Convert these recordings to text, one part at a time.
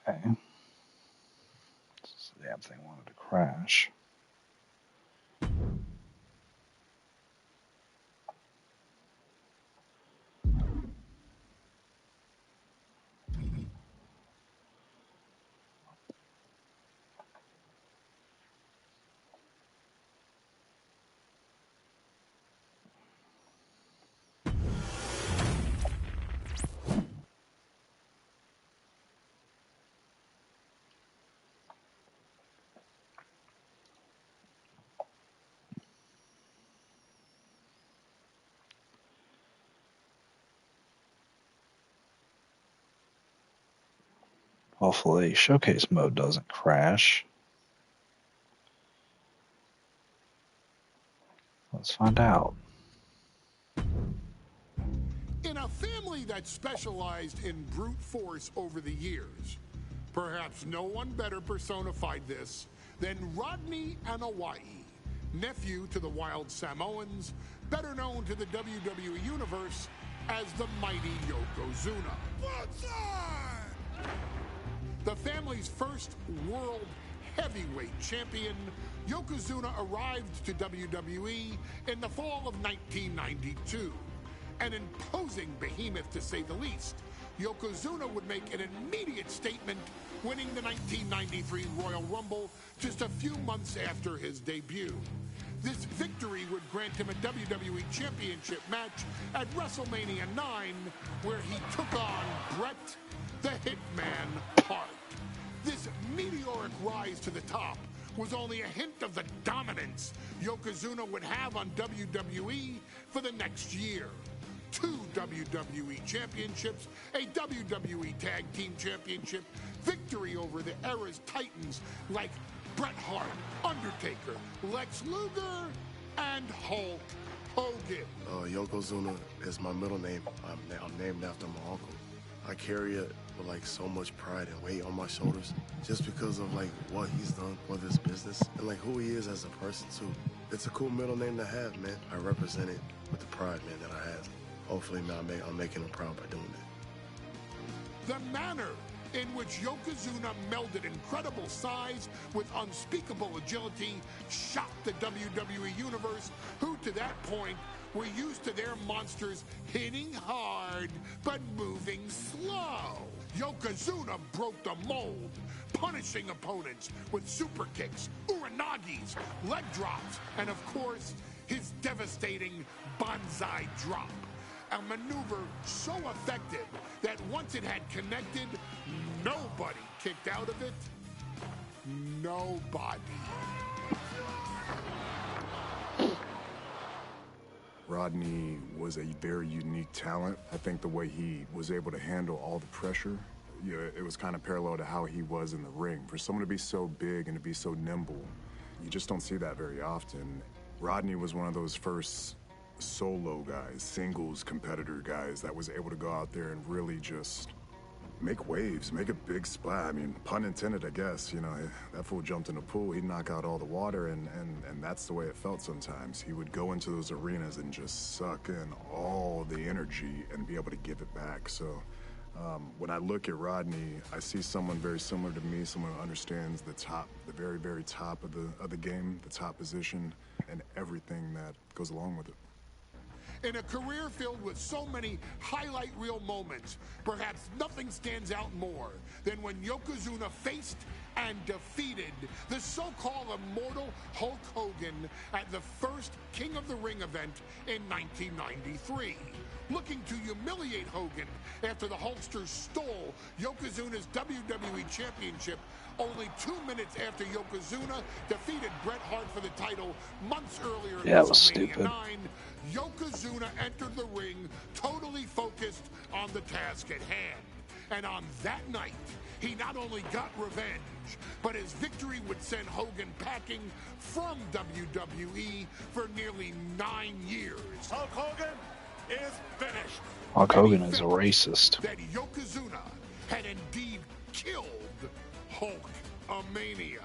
Okay. This damn thing wanted to crash. Hopefully showcase mode doesn't crash. Let's find out. In a family that specialized in brute force over the years, perhaps no one better personified this than Rodney Anawai, nephew to the Wild Samoans, better known to the WWE Universe as the mighty Yokozuna. The family's first world heavyweight champion, Yokozuna arrived to WWE in the fall of 1992. An imposing behemoth, to say the least, Yokozuna would make an immediate statement, winning the 1993 Royal Rumble just a few months after his debut. This victory would grant him a WWE Championship match at WrestleMania 9, where he took on Bret the Hitman Hart. This meteoric rise to the top was only a hint of the dominance Yokozuna would have on WWE for the next year. 2 WWE championships, a WWE Tag Team Championship, victory over the era's titans like Bret Hart, Undertaker, Lex Luger, and Hulk Hogan. Yokozuna is my middle name. I'm named after my uncle. I carry it with like so much pride and weight on my shoulders just because of like what he's done for this business and like who he is as a person too. It's a cool middle name to have, man. I represent it with the pride, man, that I have. Hopefully, man, I'm making him proud by doing it. The manner in which Yokozuna melded incredible size with unspeakable agility shocked the WWE Universe, who to that point were used to their monsters hitting hard but moving slow. Yokozuna broke the mold, punishing opponents with super kicks, uranagis, leg drops, and of course, his devastating Banzai drop. A maneuver so effective that once it had connected, nobody kicked out of it. Nobody. Rodney was a very unique talent. I think the way he was able to handle all the pressure, it was kind of parallel to how he was in the ring. For someone to be so big and to be so nimble, you just don't see that very often. Rodney was one of those first solo guys, singles competitor guys that was able to go out there and really just make waves, make a big splash. I mean, pun intended, I guess. You know, that fool jumped in the pool, he'd knock out all the water, and that's the way it felt sometimes. He would go into those arenas and just suck in all the energy and be able to give it back. So when I look at Rodney, I see someone very similar to me, someone who understands the top, the very, very top of the game, the top position, and everything that goes along with it. In a career filled with so many highlight reel moments, perhaps nothing stands out more than when Yokozuna faced and defeated the so-called immortal Hulk Hogan at the first King of the Ring event in 1993. Looking to humiliate Hogan after the Hulkster stole Yokozuna's WWE Championship only 2 minutes after Yokozuna defeated Bret Hart for the title months earlier in WrestleMania 9, Yokozuna entered the ring totally focused on the task at hand. And on that night, he not only got revenge, but his victory would send Hogan packing from WWE for nearly 9 years. Hulk Hogan is finished. Hulk Hogan is a racist. That Yokozuna had indeed killed Hulkamania.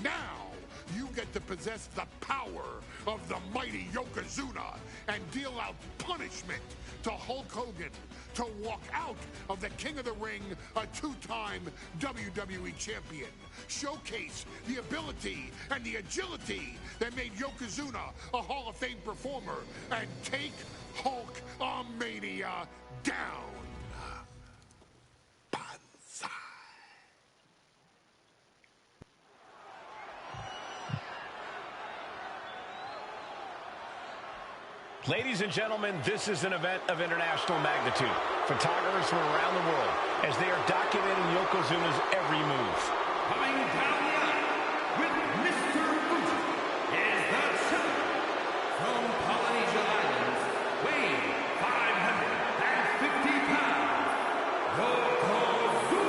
Now you get to possess the power of the mighty Yokozuna and deal out punishment to Hulk Hogan to walk out of the King of the Ring, a two-time WWE champion. Showcase the ability and the agility that made Yokozuna a Hall of Fame performer, and take Hulkamania down. Banzai. Ladies and gentlemen, this is an event of international magnitude. Photographers from around the world as they are documenting Yokozuna's every move. Coming down the aisle with Mr. Fuji is the champion from Polynesia Islands, weighing 550 pounds, Yokozuna!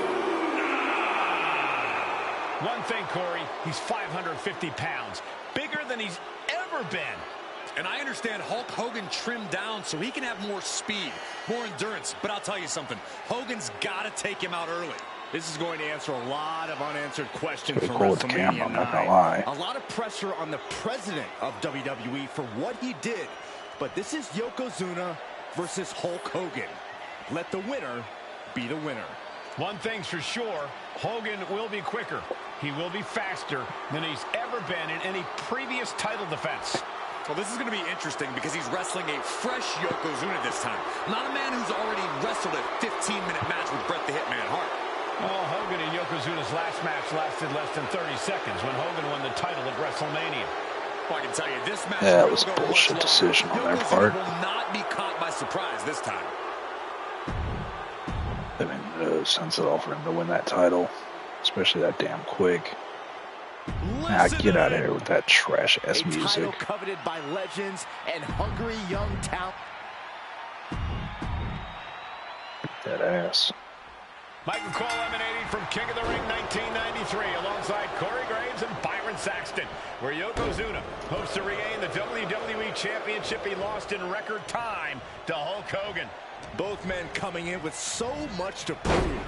One thing, Corey, he's 550 pounds, bigger than he's ever been. And I understand Hulk Hogan trimmed down so he can have more speed, more endurance. But I'll tell you something, Hogan's got to take him out early. This is going to answer a lot of unanswered questions Pretty for cool with the WrestleMania camera, I'm not gonna 9. lie. A lot of pressure on the president of WWE for what he did. But this is Yokozuna versus Hulk Hogan. Let the winner be the winner. One thing's for sure, Hogan will be quicker. He will be faster than he's ever been in any previous title defense. Well, this is going to be interesting because he's wrestling a fresh Yokozuna this time. Not a man who's already wrestled a 15-minute match with Bret the Hitman Hart. Well, Hogan and Yokozuna's last match lasted less than 30 seconds when Hogan won the title at WrestleMania. Well, I can tell you, this match Yeah, it will was a go much bullshit longer. decision on their Yokozuna part. will not be caught by surprise this time. I mean, no sense at all for him to win that title, especially that damn quick. Nah, get out of here with that trash-ass A title music. coveted by legends and hungry young talent. That ass. Michael Cole emanating from King of the Ring 1993 alongside Corey Graves and Byron Saxton, where Yokozuna hopes to regain the WWE Championship he lost in record time to Hulk Hogan. Both men coming in with so much to prove.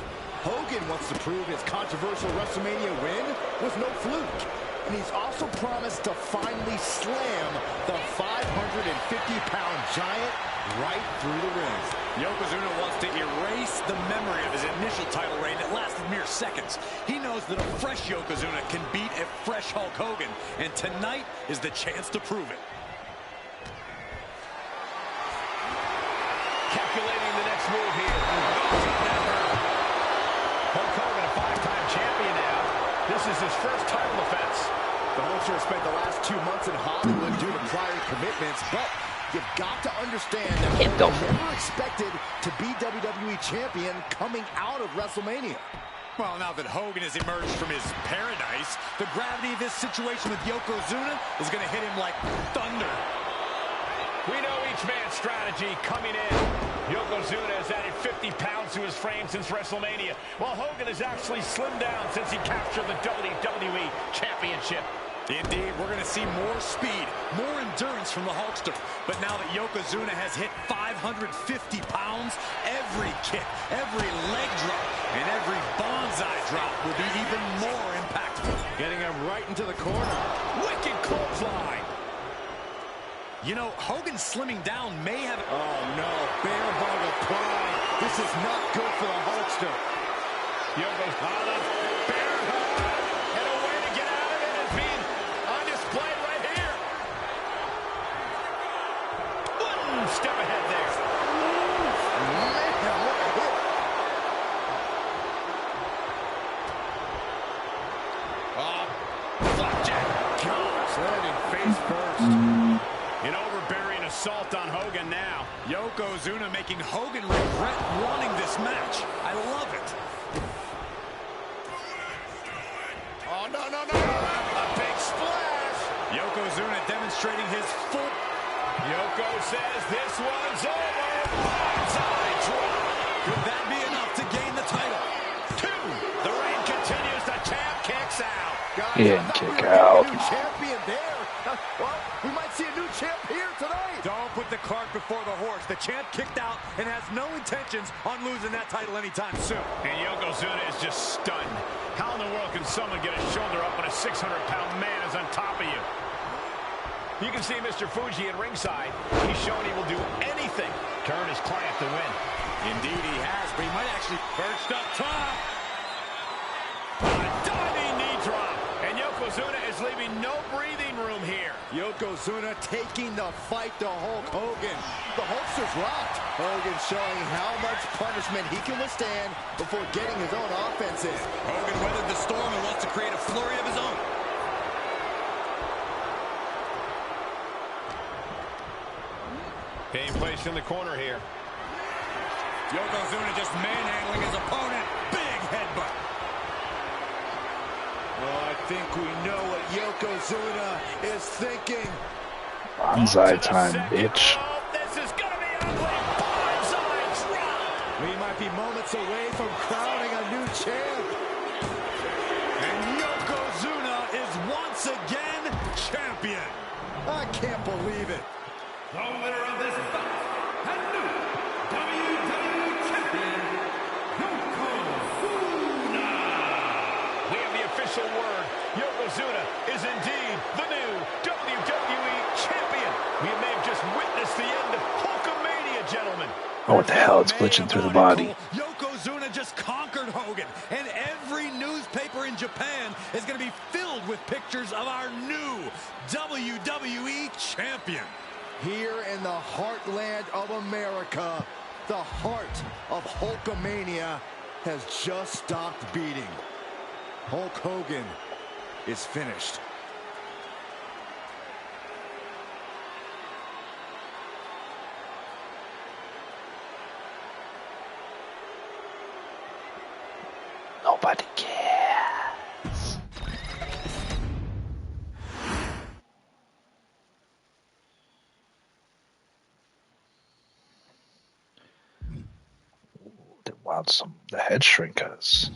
Hogan wants to prove his controversial WrestleMania win was no fluke. And he's also promised to finally slam the 550-pound giant right through the ring. Yokozuna wants to erase the memory of his initial title reign that lasted mere seconds. He knows that a fresh Yokozuna can beat a fresh Hulk Hogan, and tonight is the chance to prove it. Calculating the next move here. Hulk Hogan, a five-time champion now. This is his first title defense. The Hulkster has spent the last 2 months in Hollywood due to prior commitments, but you've got to understand that Hogan never expected to be WWE champion coming out of WrestleMania. Well, now that Hogan has emerged from his paradise, the gravity of this situation with Yokozuna is going to hit him like thunder. We know each man's strategy coming in. Yokozuna has added 50 pounds to his frame since WrestleMania, while Hogan has actually slimmed down since he captured the WWE Championship. Indeed, we're going to see more speed, more endurance from the Hulkster. But now that Yokozuna has hit 550 pounds, every kick, every leg drop, and every bonsai drop will be even more impactful. Getting him right into the corner. Wicked clothesline. You know, Hogan slimming down may have... Oh, no. Bear hug of pride. This is not good for the Hulkster. Yokozuna, bear hug, and a way to get out of it is being on display right here. One step ahead there. Man, what a hit. Flapjack. Gosh, landing face first. An overbearing assault on Hogan now. Yokozuna making Hogan regret wanting this match. I love it. Oh, no. A big splash. Yokozuna demonstrating his full... Yoko says this one's over. Bonsai drop. Could that be enough to gain the title? 2. The reign continues. The champ kicks out. Guys, Yeah, I thought kick we were gonna out. get a new champion there. Well, we might see a new champ here tonight. Don't put the cart before the horse. The champ kicked out and has no intentions on losing that title anytime soon. And Yokozuna is just stunned. How in the world can someone get a shoulder up when a 600-pound man is on top of you? You can see Mr. Fuji at ringside. He's shown he will do anything to earn his client to win. Indeed he has, but he might actually perched up top. A diving knee drop. And Yokozuna is leaving no breathing room here. Yokozuna taking the fight to Hulk Hogan. The Hulkster's rocked. Hogan showing how much punishment he can withstand before getting his own offense in. Hogan weathered the storm and wants to create a flurry of his own. Being placed in the corner here. Yokozuna just manhandling his opponent. Big headbutt. Oh, I think we know what Yokozuna is thinking. Bonsai time, bitch. This is going to be ugly. Bonsai drop. We might be moments away from crowning a new champ. And Yokozuna is once again champion. I can't believe it. The winner of this bout, and new WWE Champion, Yokozuna. We have the official word. Yokozuna is indeed the new WWE Champion. We may have just witnessed the end of Hulkamania, gentlemen. Oh, what the hell? It's glitching through the body. Yokozuna just conquered Hogan, and every newspaper in Japan is going to be filled with pictures of our new WWE Champion. Here in the heartland of America, the heart of Hulkamania has just stopped beating. Hulk Hogan is finished. Nobody cares. They want some the head shrinkers.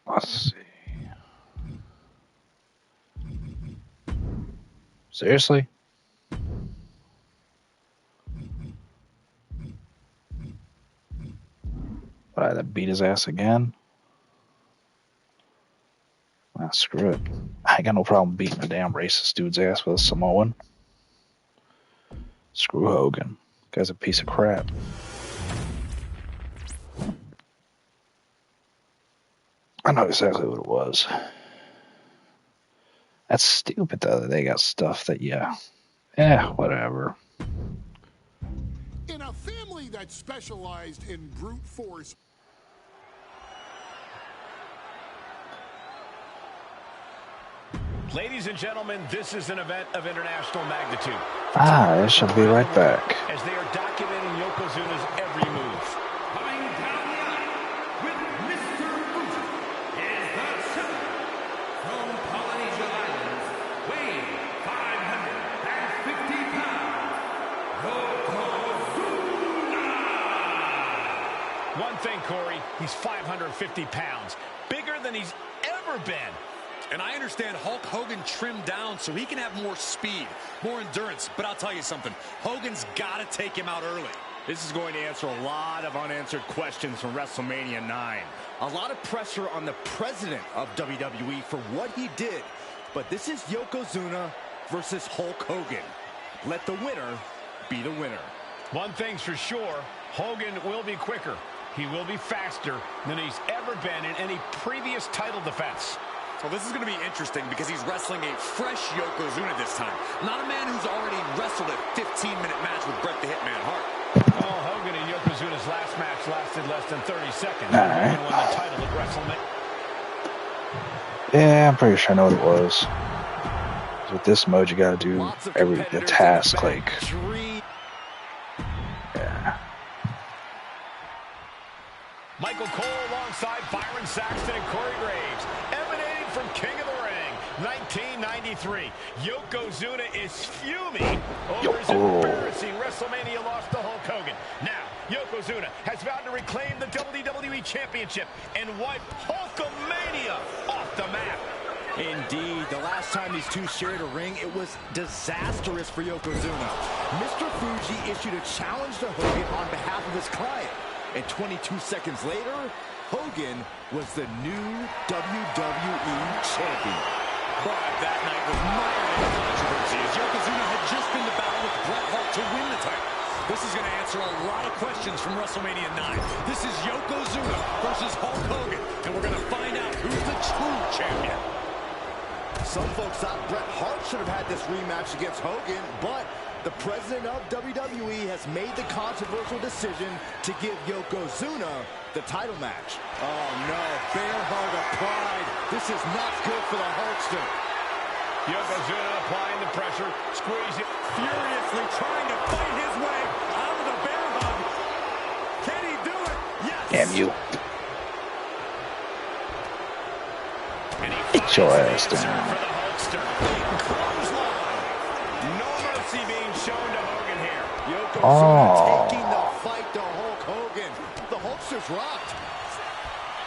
Let's see. Seriously? What, I beat his ass again? Ah, screw it. I ain't got no problem beating a damn racist dude's ass with a Samoan. Screw Hogan. Guy's a piece of crap. I know exactly what it was. That's stupid, though. They got stuff that, whatever. In a family that specialized in brute force. Ladies and gentlemen, this is an event of international magnitude. I shall be right back. As they are documenting Yokozuna's every move. Coming down the aisle with Mr. Fuji is the center from Polynesia Islands, weighing 550 pounds, Yokozuna! One thing, Corey, he's 550 pounds, bigger than he's ever been. And I understand Hulk Hogan trimmed down so he can have more speed, more endurance. But I'll tell you something, Hogan's got to take him out early. This is going to answer a lot of unanswered questions from WrestleMania 9. A lot of pressure on the president of WWE for what he did. But this is Yokozuna versus Hulk Hogan. Let the winner be the winner. One thing's for sure, Hogan will be quicker. He will be faster than he's ever been in any previous title defense. Well, this is going to be interesting because he's wrestling a fresh Yokozuna this time. Not a man who's already wrestled a 15-minute match with Bret the Hitman Hart. Oh, Hogan and Yokozuna's last match lasted less than 30 seconds. Hogan won the title at WrestleMania. Yeah, I'm pretty sure I know what it was. With this mode, you gotta do the task, like, yeah. Michael Cole alongside Byron Saxton and Corey Graves, emanating from King of the Ring, 1993. Yokozuna is fuming over his embarrassing WrestleMania loss to Hulk Hogan. Now, Yokozuna has vowed to reclaim the WWE Championship and wipe Hulkamania off the map. Indeed, the last time these two shared a ring, it was disastrous for Yokozuna. Mr. Fuji issued a challenge to Hogan on behalf of his client. And 22 seconds later, Hogan was the new WWE Champion. But that night was mired in controversy as Yokozuna had just been to battle with Bret Hart to win the title. This is going to answer a lot of questions from WrestleMania 9. This is Yokozuna versus Hulk Hogan, and we're going to find out who's the true champion. Some folks thought Bret Hart should have had this rematch against Hogan, but the president of WWE has made the controversial decision to give Yokozuna the title match. Oh no, bear hug of pride. This is not good for the Hulkster. Yokozuna applying the pressure, squeezing, Furiously trying to fight his way out of the bear hug. Can he do it? Yes. Damn you. Get your ass down. for the Hulkster. No mercy being shown to Hogan here. Yokozuna taking the fight to Hulk Hogan. The Hulkster's rocked.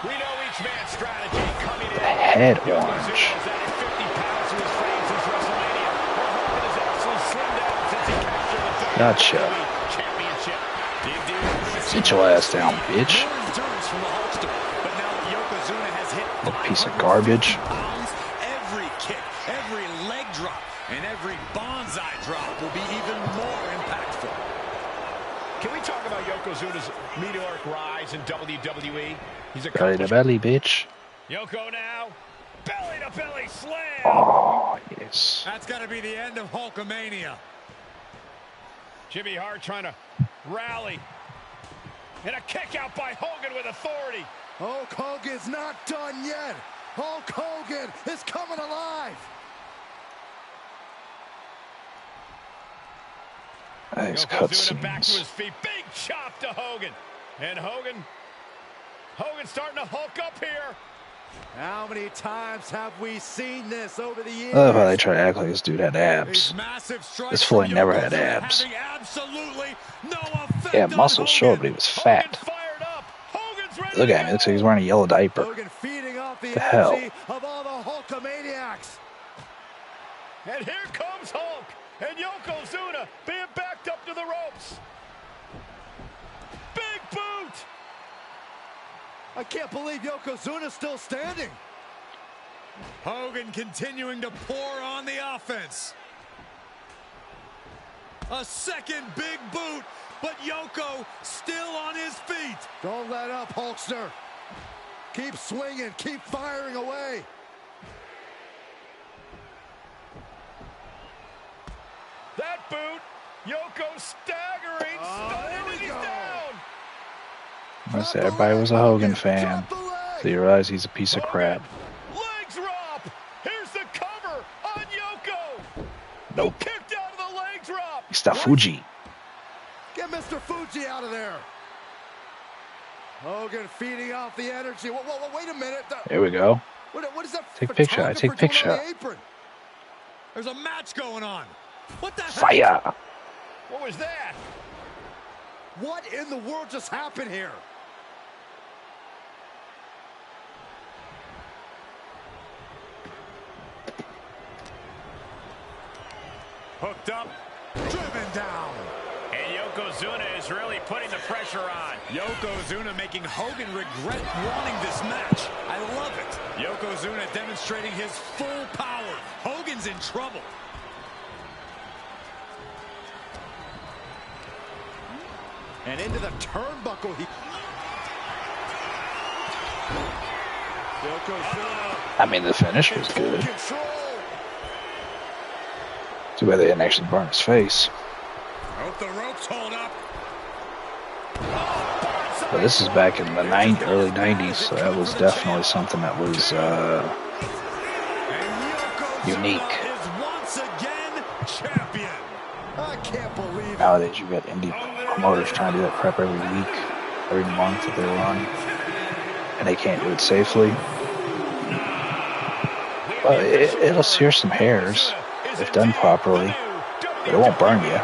We know each man's strategy coming in. Head Yokozuna orange. has added 50 pounds to his frame since WrestleMania. While Hogan has actually slimmed down since he captured the Gotcha. WWE Championship. Sit your ass down, bitch. More endurance from the Hulkster. But now that Yokozuna has hit Little piece of garbage. pounds, every kick, every leg drop, and every bonsai drop will be even more impactful. Can we talk about Yokozuna's meteoric rise in WWE? He's Belly to belly, bitch. Yoko now. Belly to belly slam. Oh, yes. That's got to be the end of Hulkamania. Jimmy Hart trying to rally. And a kick out by Hogan with authority. Hulk Hogan's not done yet. Hulk Hogan is coming alive. Nice Yokozuna back to his cutscenes. feet. Big chop to Hogan. And Hogan starting to hulk up here. How many times have we seen this over the years? I love how they try to act like this dude had abs. These massive strikes This fool from never had Yokozuna abs. having absolutely no effect Yeah, on muscles sure, Hogan. but he was Hogan fat. fired up. Hogan's ready Look to at him. It go. looks like he's wearing a yellow diaper. Hogan feeding off the The hell? energy of all the Hulkamaniacs. And here comes Hulk. And Yokozuna being backed up to the ropes. Big boot. I can't believe Yokozuna's still standing. Hogan continuing to pour on the offense. A second big boot, but Yoko still on his feet. Don't let up, Hulkster. Keep swinging, keep firing away. That boot. Yoko staggering. Stunning, and he's down. I said everybody was a Hogan fan. So you realize he's a piece of crap. Leg drop. Here's the cover on Yoko. Nope. Kicked out of the leg drop. Mr. Fuji. Get Mr. Fuji out of there. Hogan feeding off the energy. Whoa, wait a minute. There we go. What is that? Take a picture. I take a photographer doing on picture. the apron? There's a match going on. What the heck? Fire. What was that? What in the world just happened here? Hooked up, driven down. And Yokozuna is really putting the pressure on. Yokozuna making Hogan regret wanting this match. I love it. Yokozuna demonstrating his full power. Hogan's in trouble. And into the turnbuckle. Yokozuna. I mean, the finish was good. Control. Too bad they didn't actually burn his face. Hope the ropes hold up. But this is back in the early 90s, so that was definitely something that was And Yokozuna unique. is once Nowadays, you got indie promoters trying to do that crap every week, every month that they run, and they can't do it safely. Well, it'll sear some hairs if done properly, but it won't burn you.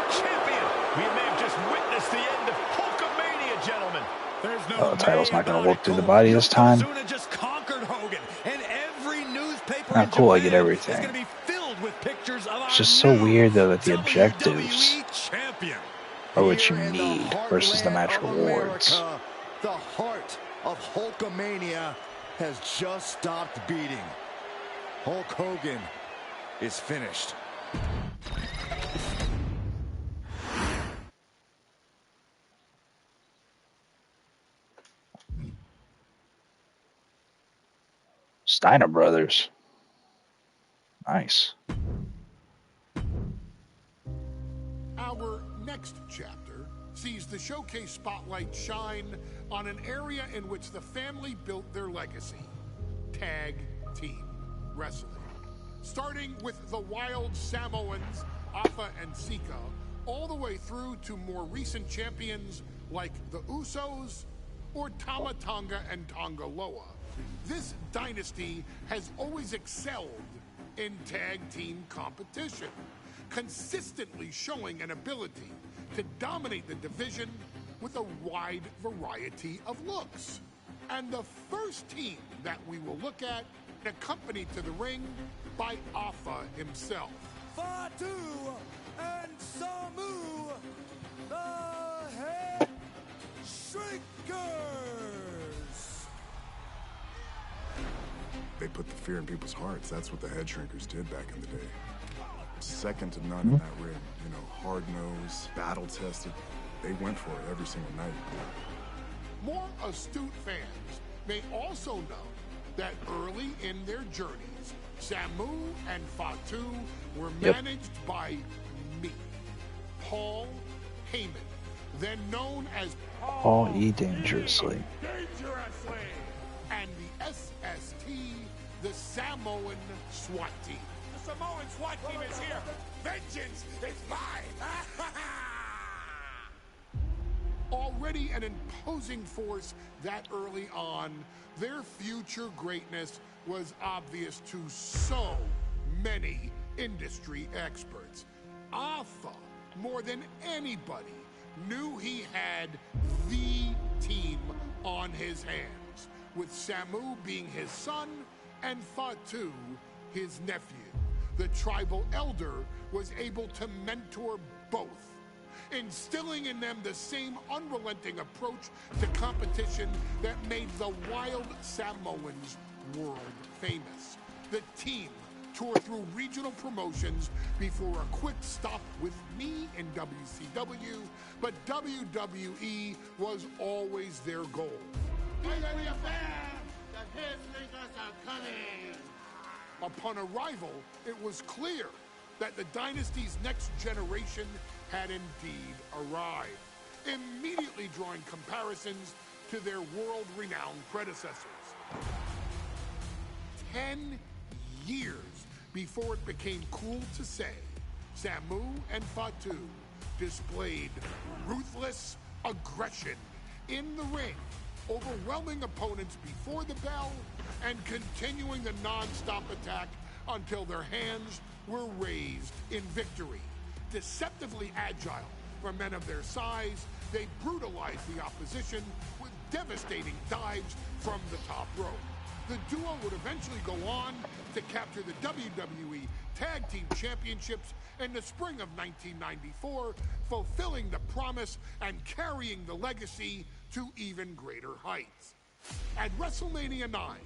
The title's not going to work through the body this time. Not cool, I get everything. It's just so weird, though, that the objectives are what you need versus the match rewards. The heart of Hulkamania has just stopped beating. Hulk Hogan is finished. Steiner Brothers. Nice. Our next chapter sees the showcase spotlight shine on an area in which the family built their legacy: tag team wrestling. Starting with the Wild Samoans, Alpha and Sika, all the way through to more recent champions like the Usos or Tama Tonga and Tonga Loa. This dynasty has always excelled in tag team competition, consistently showing an ability to dominate the division with a wide variety of looks. And the first team that we will look at, accompanied to the ring by Alpha himself. Fatu and Samu, the Head Shrinkers. They put the fear in people's hearts. That's what the Head Shrinkers did back in the day. Second to none in that ring. You know, hard-nosed, battle-tested. They went for it every single night. More astute fans may also know that early in their journeys, Samu and Fatu were managed by me, Paul Heyman, then known as Paul E. Dangerously. And the SST, the Samoan SWAT team. The Samoan SWAT team is here. Vengeance is mine. Already an imposing force that early on, their future greatness was obvious to so many industry experts. Alpha, more than anybody, knew he had the team on his hands, with Samu being his son and Fatu his nephew. The tribal elder was able to mentor both, instilling in them the same unrelenting approach to competition that made the Wild Samoans world famous. The team toured through regional promotions before a quick stop with me in WCW, but WWE was always their goal. Upon arrival, it was clear that the dynasty's next generation had indeed arrived, immediately drawing comparisons to their world-renowned predecessors. 10 years before it became cool to say, Samu and Fatu displayed ruthless aggression in the ring, overwhelming opponents before the bell and continuing the non-stop attack until their hands were raised in victory. Deceptively agile for men of their size, they brutalized the opposition with devastating dives from the top rope. The duo would eventually go on to capture the WWE Tag Team Championships in the spring of 1994, fulfilling the promise and carrying the legacy to even greater heights. At WrestleMania 9,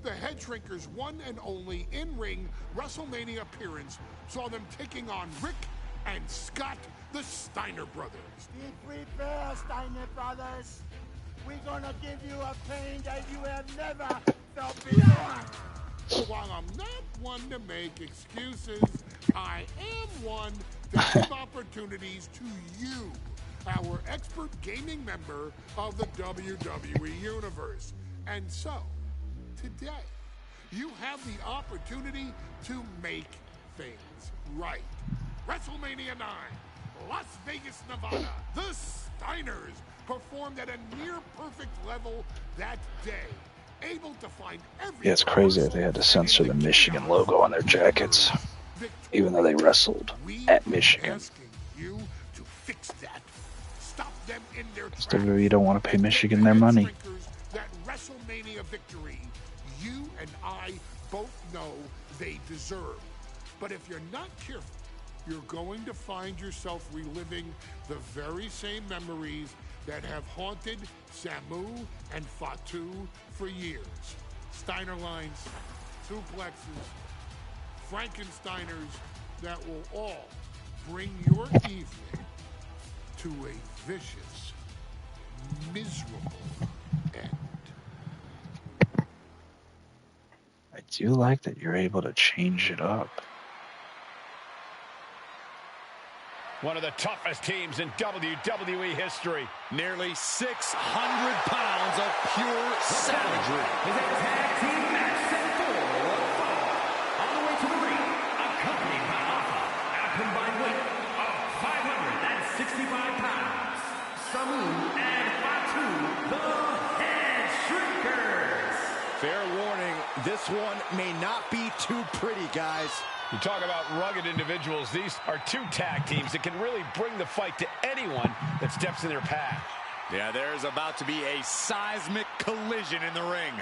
the Head Shrinkers' one and only in-ring WrestleMania appearance saw them taking on Rick and Scott, the Steiner brothers. Be prepared, Steiner Brothers. We're gonna give you a pain that you have never felt before. While I'm not one to make excuses, I am one to give opportunities to you, our expert gaming member of the WWE Universe. And so, today, you have the opportunity to make things right. WrestleMania 9, Las Vegas, Nevada. The Steiners performed at a near-perfect level that day. Able to find every Yeah, it's crazy that they had to censor the Michigan logo on their jackets, even though they wrestled at Michigan. Asking you to fix that. Stop them in their tracks. WWE don't want to pay Michigan their money. That WrestleMania victory, you and I both know they deserve. But if you're not careful, you're going to find yourself reliving the very same memories that have haunted Samu and Fatu for years. Steiner lines, suplexes, Frankensteiners that will all bring your evening to a vicious, miserable end. I do like that you're able to change it up. One of the toughest teams in WWE history. Nearly 600 pounds of pure savagery. Is a tag team match set for one fall. On the way to the ring, accompanied by Alpha at a combined weight of 565 pounds. Samu and Fatu, the Head Shrinkers. Fair warning, this one may not be too pretty, guys. You talk about rugged individuals. These are two tag teams that can really bring the fight to anyone that steps in their path. Yeah, there's about to be a seismic collision in the ring.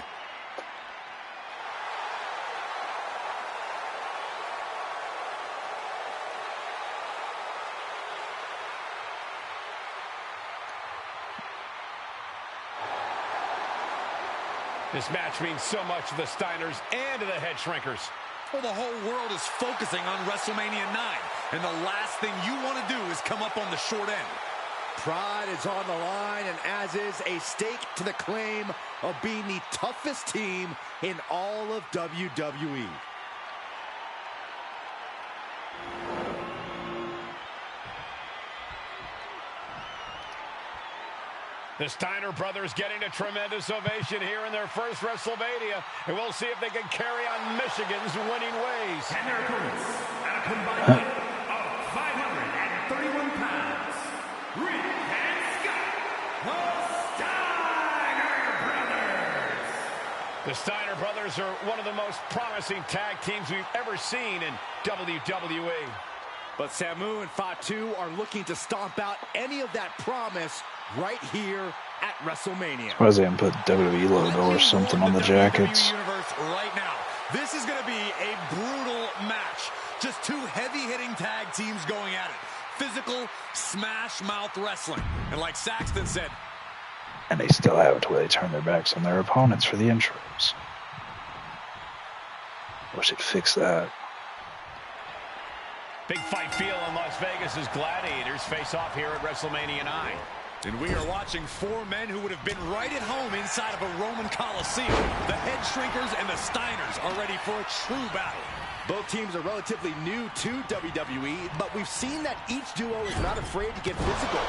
This match means so much to the Steiners and to the Head Shrinkers. Well, the whole world is focusing on WrestleMania 9, and the last thing you want to do is come up on the short end. Pride is on the line, and as is a stake to the claim of being the toughest team in all of WWE. The Steiner brothers getting a tremendous ovation here in their first WrestleMania, and we'll see if they can carry on Michigan's winning ways. And their opponents at a combined weight of 531 pounds, Rick and Scott, the Steiner brothers. The Steiner brothers are one of the most promising tag teams we've ever seen in WWE. But Samu and Fatu are looking to stomp out any of that promise right here at WrestleMania. Why they didn't put WWE logo or something on the jackets? Universe right now. This is going to be a brutal match. Just two heavy-hitting tag teams going at it. Physical, smash-mouth wrestling. And like Saxton said, And they still have it where they turn their backs on their opponents for the intros. Wish they'd fix that. Big fight feel in Las Vegas as Gladiators face off here at WrestleMania 9. and we are watching four men who would have been right at home inside of a Roman Coliseum. The Head Shrinkers and the Steiners are ready for a true battle. Both teams are relatively new to WWE, but we've seen that each duo is not afraid to get physical.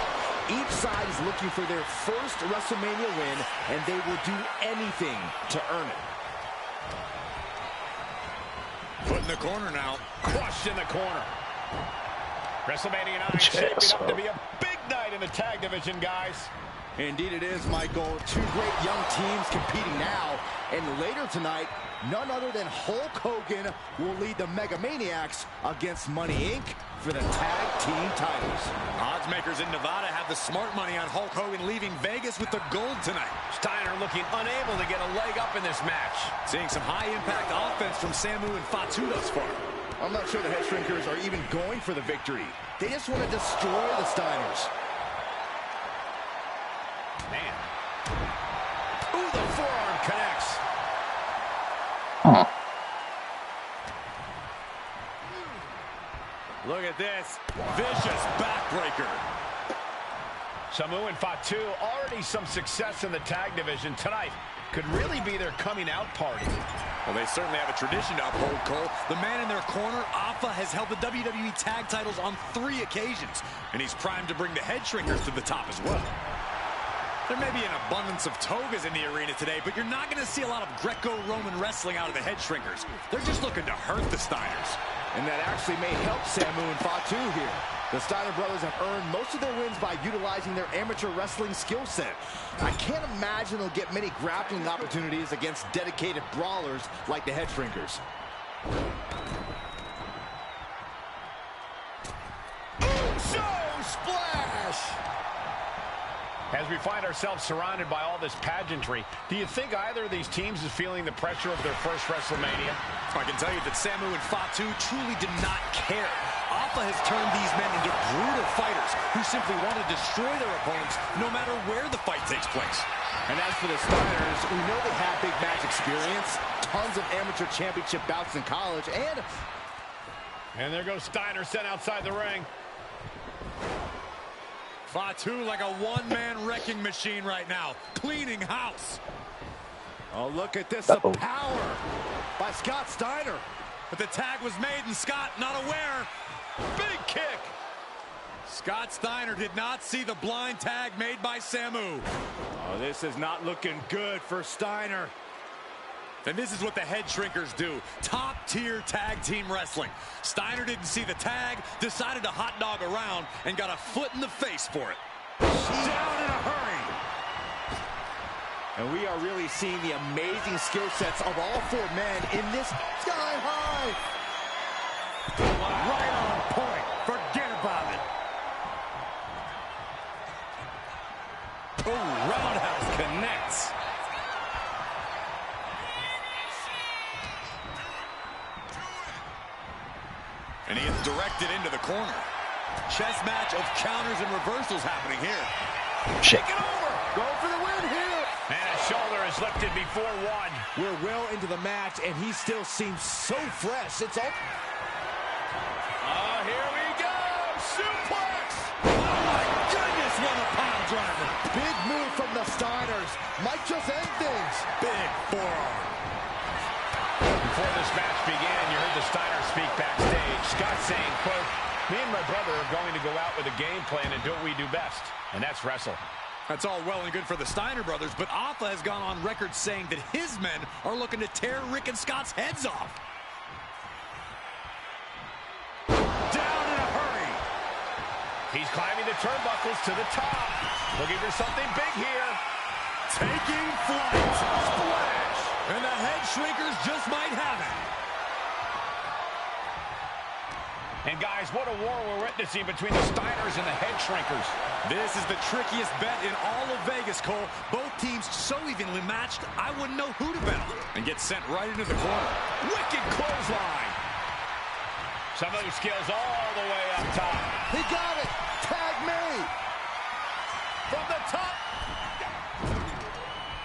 Each side is looking for their first WrestleMania win, and they will do anything to earn it. Put in the corner now. Crushed in the corner. WrestleMania 9 shaping up to be a big night in the tag division, guys. Indeed it is, Michael. Two great young teams competing now. And later tonight, none other than Hulk Hogan will lead the Mega Maniacs against Money Inc. for the tag team titles. Odds makers in Nevada have the smart money on Hulk Hogan leaving Vegas with the gold tonight. Steiner looking unable to get a leg up in this match. Seeing some high-impact offense from Samu and Fatu thus far. I'm not sure the Head Shrinkers are even going for the victory. They just want to destroy the Steiners. Man. Ooh, the forearm connects. Huh. Look at this. Vicious backbreaker. Samu and Fatu already some success in the tag division tonight. Could really be their coming out party. Well, they certainly have a tradition to uphold, Cole. The man in their corner, Alpha, has held the WWE tag titles on 3 occasions, and he's primed to bring the Head Shrinkers to the top as well. There may be an abundance of togas in the arena today, but you're not going to see a lot of Greco-Roman wrestling out of the Head Shrinkers. They're just looking to hurt the Steiners. And that actually may help Samu and Fatu here. The Steiner brothers have earned most of their wins by utilizing their amateur wrestling skill set. I can't imagine they'll get many grappling opportunities against dedicated brawlers like the Head Shrinkers. Splash! As we find ourselves surrounded by all this pageantry, do you think either of these teams is feeling the pressure of their first WrestleMania? I can tell you that Samu and Fatu truly did not care. Alpha has turned these men into brutal fighters who simply want to destroy their opponents no matter where the fight takes place. And as for the Steiners, we know they have big match experience, tons of amateur championship bouts in college, and there goes Steiner sent outside the ring. Fatu like a one-man wrecking machine right now, cleaning house. Oh, look at this, the power by Scott Steiner. But the tag was made and Scott not aware. Big kick. Scott Steiner did not see the blind tag made by Samu. Oh, this is not looking good for Steiner. And this is what the Head Shrinkers do. Top-tier tag team wrestling. Steiner didn't see the tag, decided to hot dog around, and got a foot in the face for it. Down in a hurry. And we are really seeing the amazing skill sets of all four men in this sky high. Right on point. Forget about it. Oh, roundhouse connects. And he gets directed into the corner. Chess match of counters and reversals happening here. Shake it over. Go for the win here. And a shoulder is lifted before one. We're well into the match, and he still seems so fresh. It's all. Here we go. Suplex. Oh, my goodness, what a pile driver. Big move from the Steiners. Might just end things. Big forearm. Before this match began, you heard the Steiner speak backstage. Scott saying, quote, "Me and my brother are going to go out with a game plan and do what we do best, and that's wrestle." That's all well and good for the Steiner brothers, but Alpha has gone on record saying that his men are looking to tear Rick and Scott's heads off. Down in a hurry. He's climbing the turnbuckles to the top. Looking for something big here. Taking flight. Splash. And the Head Shrinkers just might have it. And guys, what a war we're witnessing between the Steiners and the Head Shrinkers. This is the trickiest bet in all of Vegas, Cole. Both teams so evenly matched, I wouldn't know who to bet on. And get sent right into the corner. Wicked clothesline. Some of those skills all the way up top. He got it. Tag made. From the top.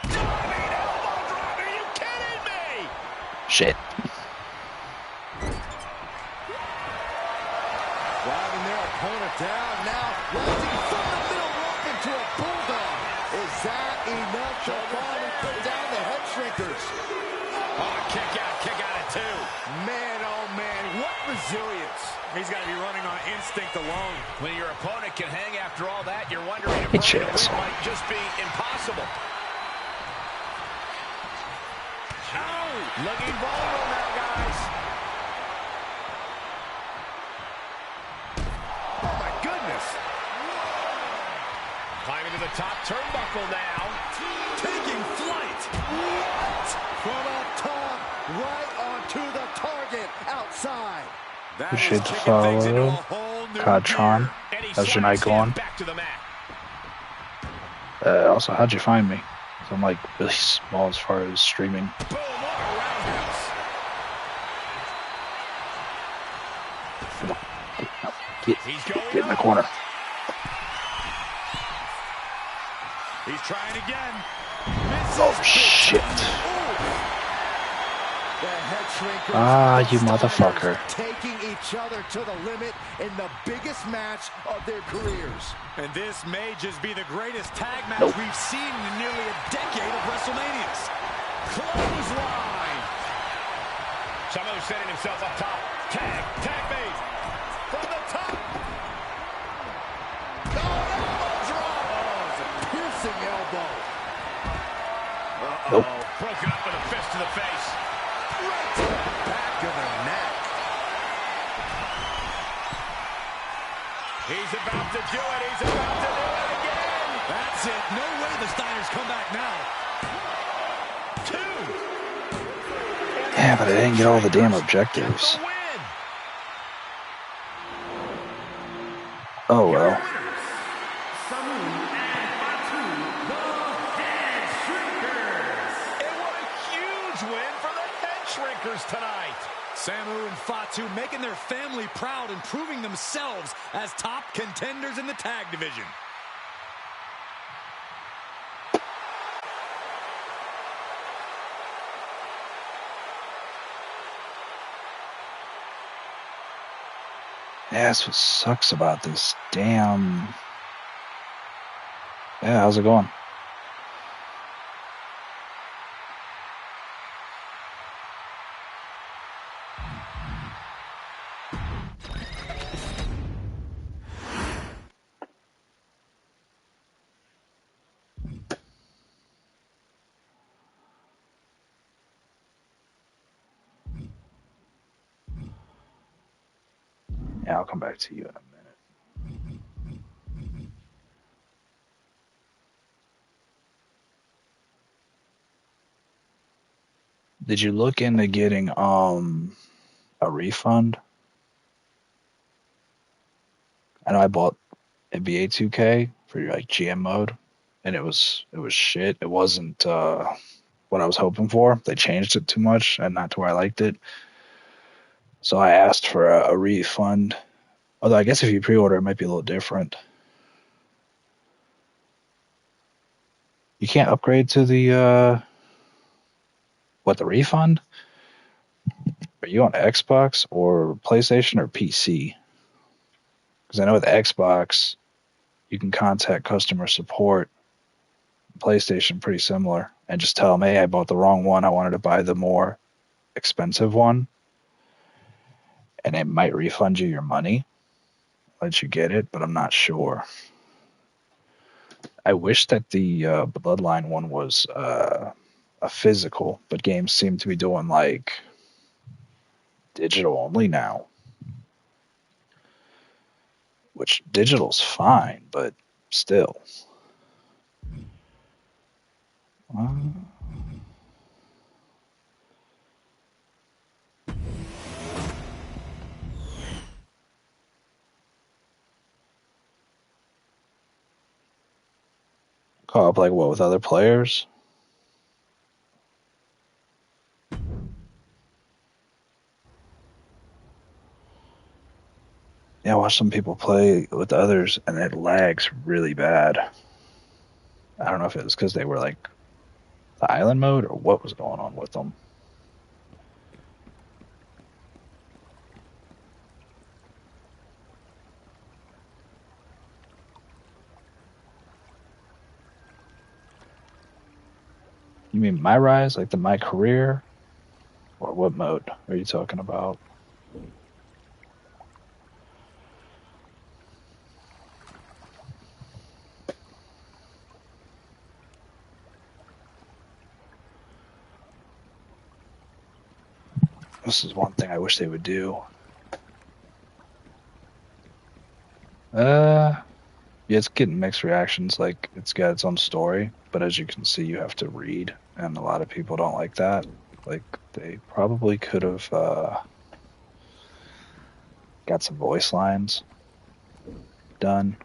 Diving elbow drop. Are you kidding me? Shit. Driving their opponent down now. Rising from the middle rope into a bulldog. Is that enough to finally put down the Head Shrinkers? Oh, kick out at two. Man, oh man, what resilience. He's got to be running on instinct alone. When your opponent can hang after all that, you're wondering if It it might just be impossible. Ow! Looking vulnerable now, guys. Oh my goodness. Climbing to the top turnbuckle now. Taking flight. What? From up top, right onto the target outside. Appreciate the follow. Codtron. How's your night going? Also, how'd you find me? I'm like really small as far as streaming. Boom, roundhouse. Get in the corner. He's trying again. Oh shit. You motherfucker. Taking each other to the limit in the biggest match of their careers. And this may just be the greatest tag match we've seen in nearly a decade of WrestleManias. Clothesline. Someone setting himself up top. Tag made. From the top. Elbow drop. Oh, it's a piercing elbow. Nope. Broken up with a fist to the face. Right to the back of the neck. He's about to do it. He's about to do it again. That's it. No way the Steiners come back now. 2. Yeah, but I didn't get all the damn objectives. Oh well. Tonight. Samu and Fatu making their family proud and proving themselves as top contenders in the tag division. Yeah, that's what sucks about this damn... Yeah, how's it going? Yeah, I'll come back to you in a minute. Did you look into getting a refund? I know I bought NBA 2K for like GM mode, and it was shit. It wasn't what I was hoping for. They changed it too much and not to where I liked it. So I asked for a refund. Although I guess if you pre-order, it might be a little different. You can't upgrade to the the refund? Are you on Xbox or PlayStation or PC? Because I know with Xbox, you can contact customer support. PlayStation, pretty similar, and just tell them, hey, I bought the wrong one. I wanted to buy the more expensive one. And it might refund you your money, let you get it, but I'm not sure. I wish that the Bloodline one was a physical, but games seem to be doing like digital only now. Which digital's fine, but still. Call up like what with other players? Yeah, I watch some people play with others and it lags really bad. I don't know if it was because they were like the island mode or what was going on with them. You mean my rise, like my career? Or what mode are you talking about? This is one thing I wish they would do. Yeah, it's getting mixed reactions. Like, it's got its own story, but as you can see, you have to read, and a lot of people don't like that. Like, they probably could have got some voice lines done.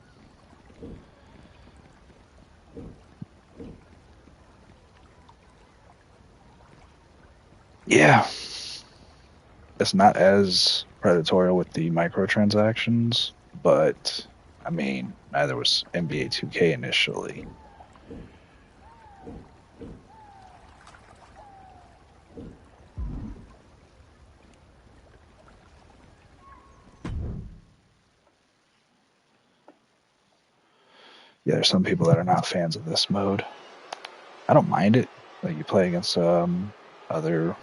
Yeah. It's not as predatory with the microtransactions, but, I mean, neither was NBA 2K initially. Yeah, there's some people that are not fans of this mode. I don't mind it. Like, you play against other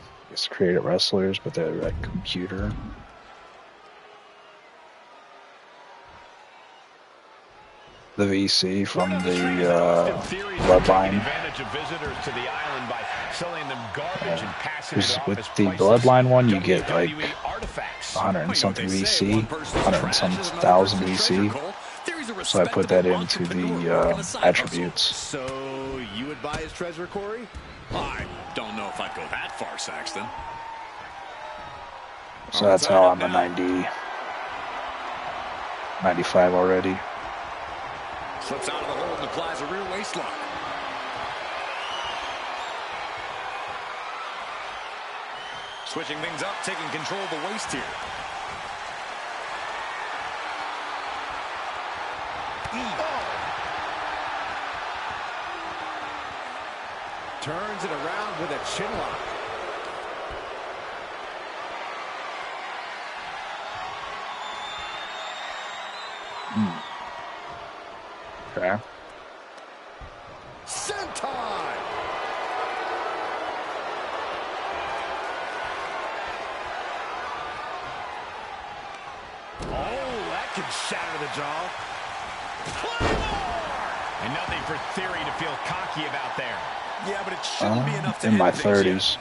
creative wrestlers, but they're like computer. The VC from the Bloodline. With the Bloodline one, you get like 100 and something VC, 100 and some thousand VC. So I put that into the attributes. So you would buy his treasure, Corey? I don't know if I'd go that far, Saxton. So that's how I'm a 90, 95 already. Slips out of the hold and applies a rear waist lock. Switching things up, taking control of the waist here. Turns it around with a chin lock. Okay. Sentai! Oh, that can shatter the jaw. And nothing for Theory to feel cocky about there. Yeah, but it shouldn't be enough to In my end things yet. 30s.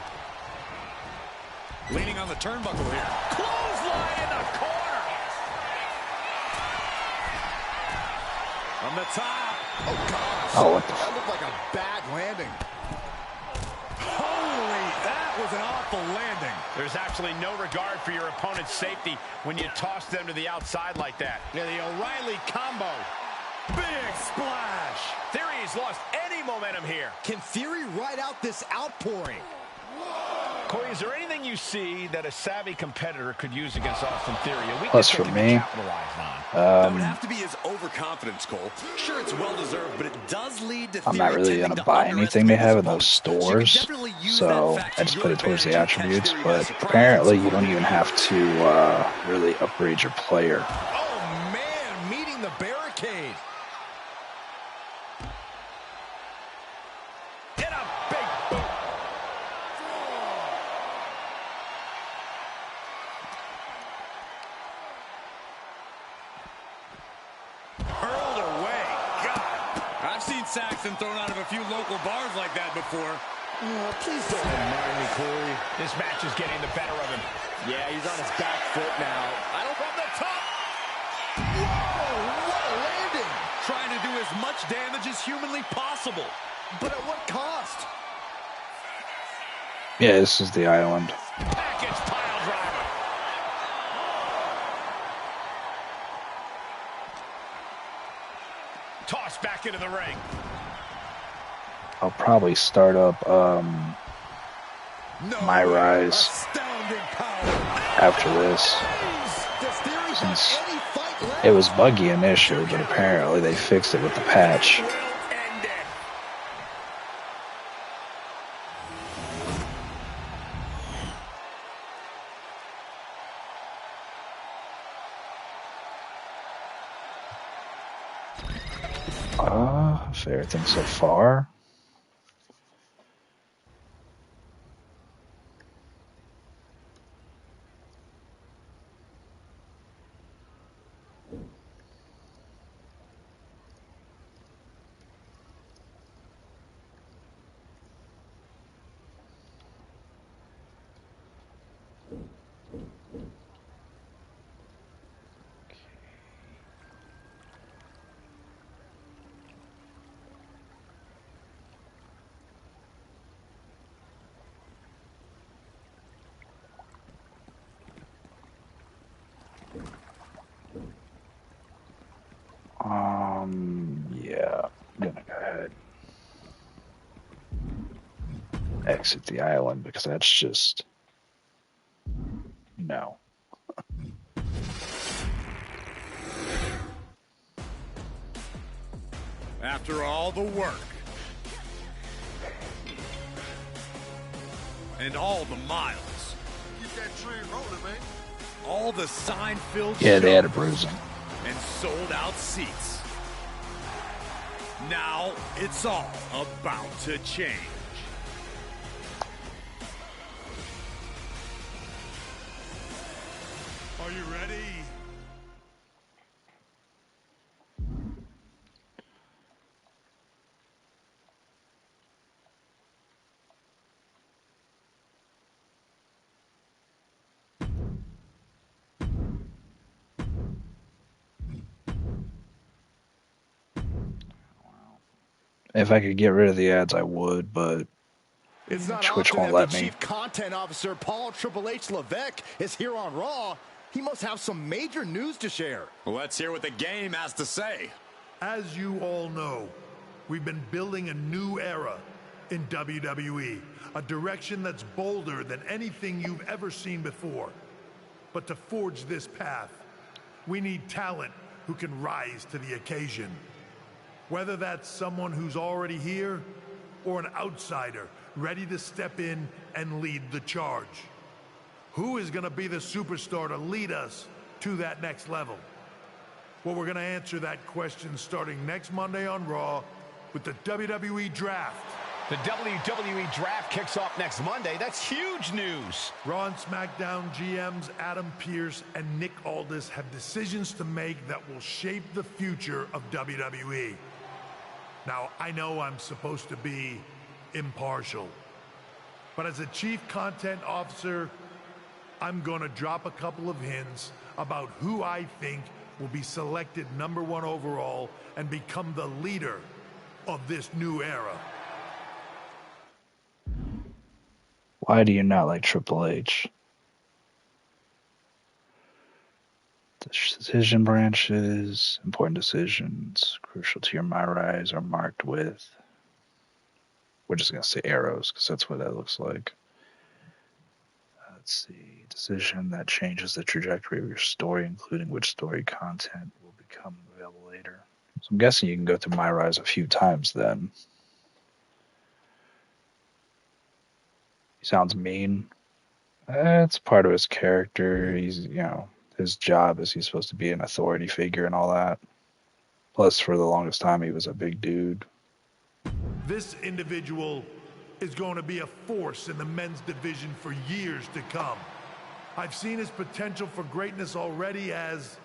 Leaning on the turnbuckle here. Clothesline in the corner. From the top. Oh, gosh. Oh, what the That looked like a bad landing. Holy, that was an awful landing. There's absolutely no regard for your opponent's safety when you toss them to the outside like that. Yeah, the O'Reilly combo. Big splash. Theory has lost any momentum here. Can Theory ride out this outpouring? Corey, is there anything you see that a savvy competitor could use against Austin Theory? A weakness Plus that for can be me, capitalized on. That would have to be his overconfidence, Cole. Sure, it's well-deserved, but it does lead to I'm not really going to buy anything they have in those stores, so I just put it towards the attributes, but apparently you don't even have to really upgrade your player. Oh, man, meeting the barricade. In a big boot. Hurled away. God. I've seen Saxton thrown out of a few local bars like that before. Oh, please don't remind me, Corey. This match is getting the better of him. Yeah, he's on his back foot now. I don't from the top. Whoa, what a landing. Trying to do as much damage as humanly possible. But at what cost? Yeah, this is the island. Package pile driver. Tossed back into the ring. I'll probably start up my rise Astounding power. after this. Does Theory have Since any fight left? it was buggy initially, but apparently they fixed it with the patch. Will end it. Fair thing so far. Yeah, I'm gonna go ahead. Exit the island because that's just no. After all the work and all the miles, Get that train rolling, man. all the sign-filled Yeah, they had a shows bruising. and sold-out seats. Now it's all about to change. Are you ready? If I could get rid of the ads, I would, but It's not Twitch often won't that let the me. Chief Content Officer, Paul Triple H Levesque, is here on Raw. He must have some major news to share. Let's hear what the game has to say. As you all know, we've been building a new era in WWE, a direction that's bolder than anything you've ever seen before. But to forge this path, we need talent who can rise to the occasion. Whether that's someone who's already here or an outsider ready to step in and lead the charge. Who is going to be the superstar to lead us to that next level? Well, we're going to answer that question starting next Monday on Raw with the WWE Draft. The WWE Draft kicks off next Monday. That's huge news. Raw and SmackDown GMs Adam Pearce and Nick Aldis have decisions to make that will shape the future of WWE. Now, I know I'm supposed to be impartial, but as a Chief Content Officer, I'm going to drop a couple of hints about who I think will be selected #1 overall and become the leader of this new era. Why do you not like Triple H? Decision branches, important decisions, crucial to your My Rise are marked with. We're just going to say arrows because that's what that looks like. Let's see. Decision that changes the trajectory of your story, including which story content will become available later. So I'm guessing you can go through My Rise a few times then. He sounds mean. It's part of his character. He's, his job is he's supposed to be an authority figure and all that. Plus, for the longest time, he was a big dude. This individual is going to be a force in the men's division for years to come. I've seen his potential for greatness already as...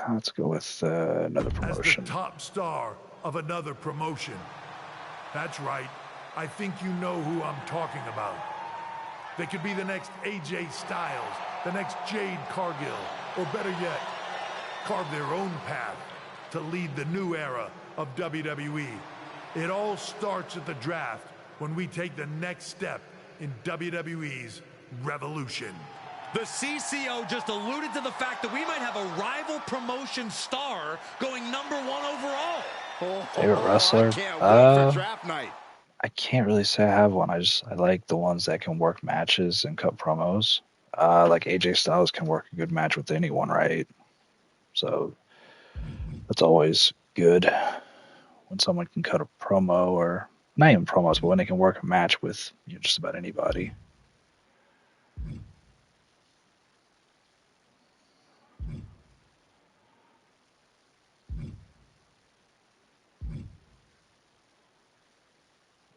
Let's go with another promotion. As the top star of another promotion. That's right. I think you know who I'm talking about. They could be the next AJ Styles, the next Jade Cargill, or better yet, carve their own path to lead the new era of WWE. It all starts at the draft when we take the next step in WWE's revolution. The CCO just alluded to the fact that we might have a rival promotion star going #1 overall. Favorite wrestler? I can't wait for draft night. I can't really say I have one. I like the ones that can work matches and cut promos. Like AJ Styles can work a good match with anyone, right? So that's always good when someone can cut a promo, or not even promos, but when they can work a match with just about anybody.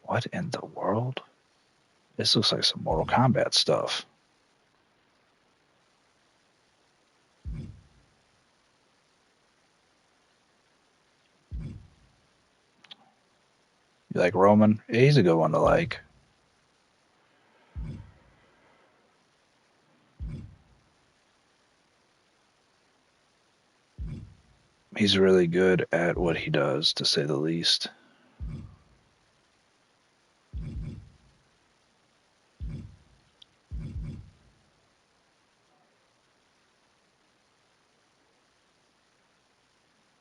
What in the world? This looks like some Mortal Kombat stuff. You like Roman? Yeah, he's a good one to like. He's really good at what he does, to say the least.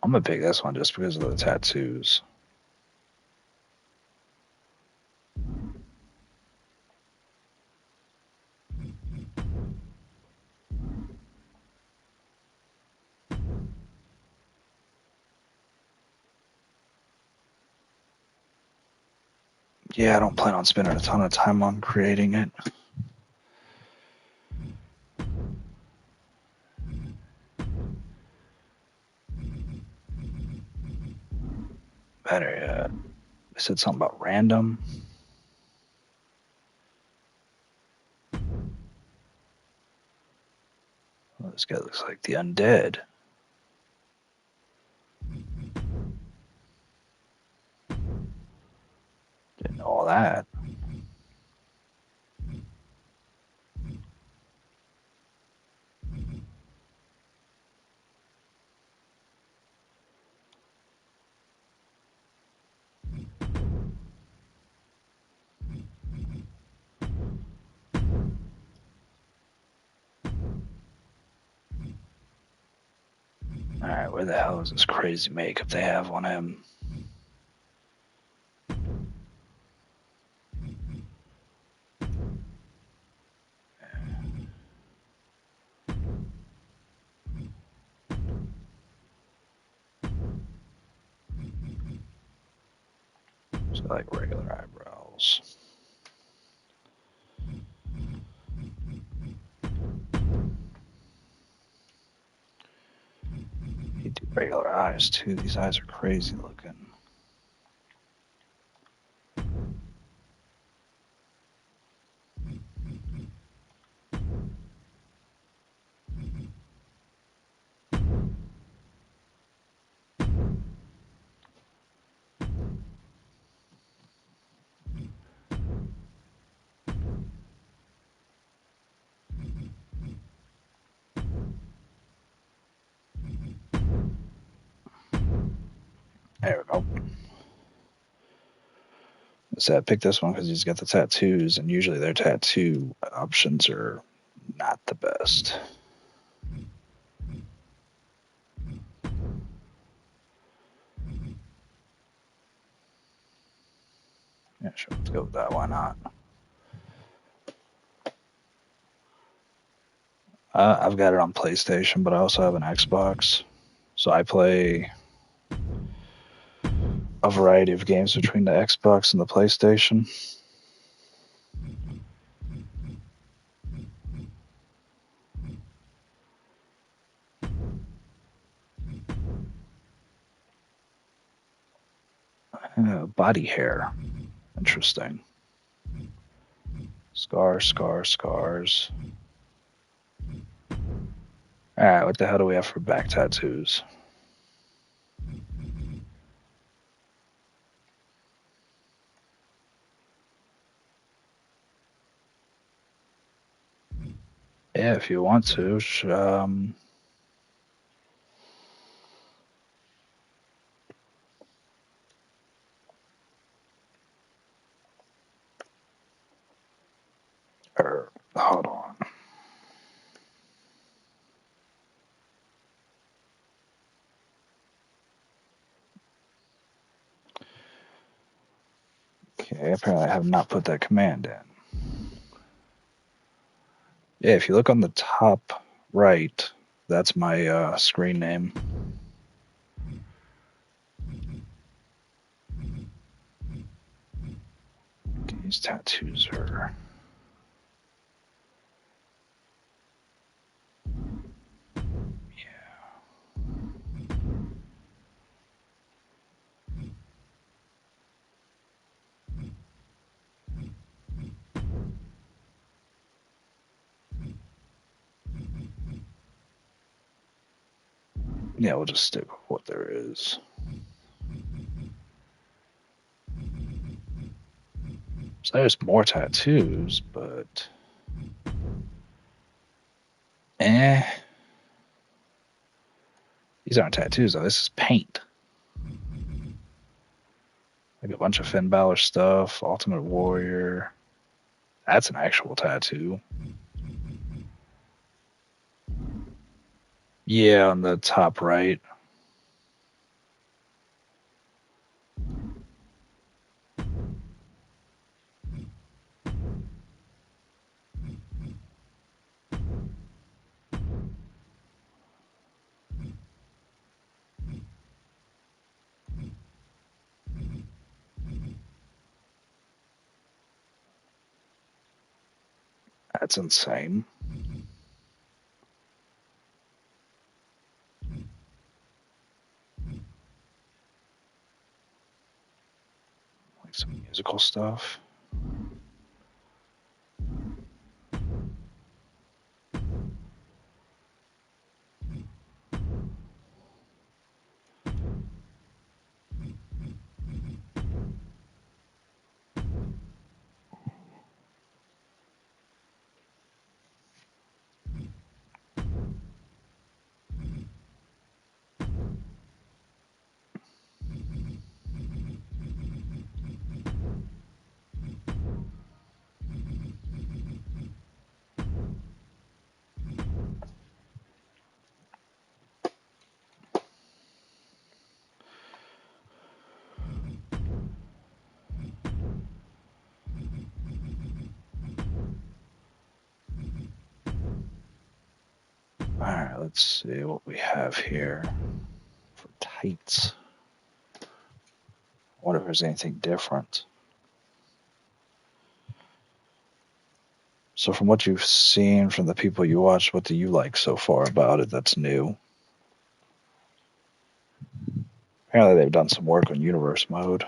I'm gonna pick this one just because of the tattoos. Yeah, I don't plan on spending a ton of time on creating it. Better yet, I said something about random. Well, this guy looks like the undead. Didn't know all that. Alright, where the hell is this crazy makeup they have on him? So like regular eyebrows. You do regular eyes too. These eyes are crazy looking. There we go. So I picked this one because he's got the tattoos, and usually their tattoo options are not the best. Yeah, sure, let's go with that. Why not? I've got it on PlayStation, but I also have an Xbox. So I play a variety of games between the Xbox and the PlayStation. Body hair. Interesting. Scars, scars, scars. Alright, what the hell do we have for back tattoos? Yeah, if you want to. Hold on. Okay, apparently I have not put that command in. Yeah, if you look on the top right, that's my screen name. These tattoos are... Yeah, we'll just stick with what there is. So there's more tattoos, but... These aren't tattoos, though. This is paint. Like a bunch of Finn Balor stuff, Ultimate Warrior. That's an actual tattoo. Yeah, on the top right. That's insane. Like some musical stuff. let's see what we have here for tights. I wonder if there's anything different. So from what you've seen from the people you watch, what do you like so far about it that's new? Apparently they've done some work on universe mode.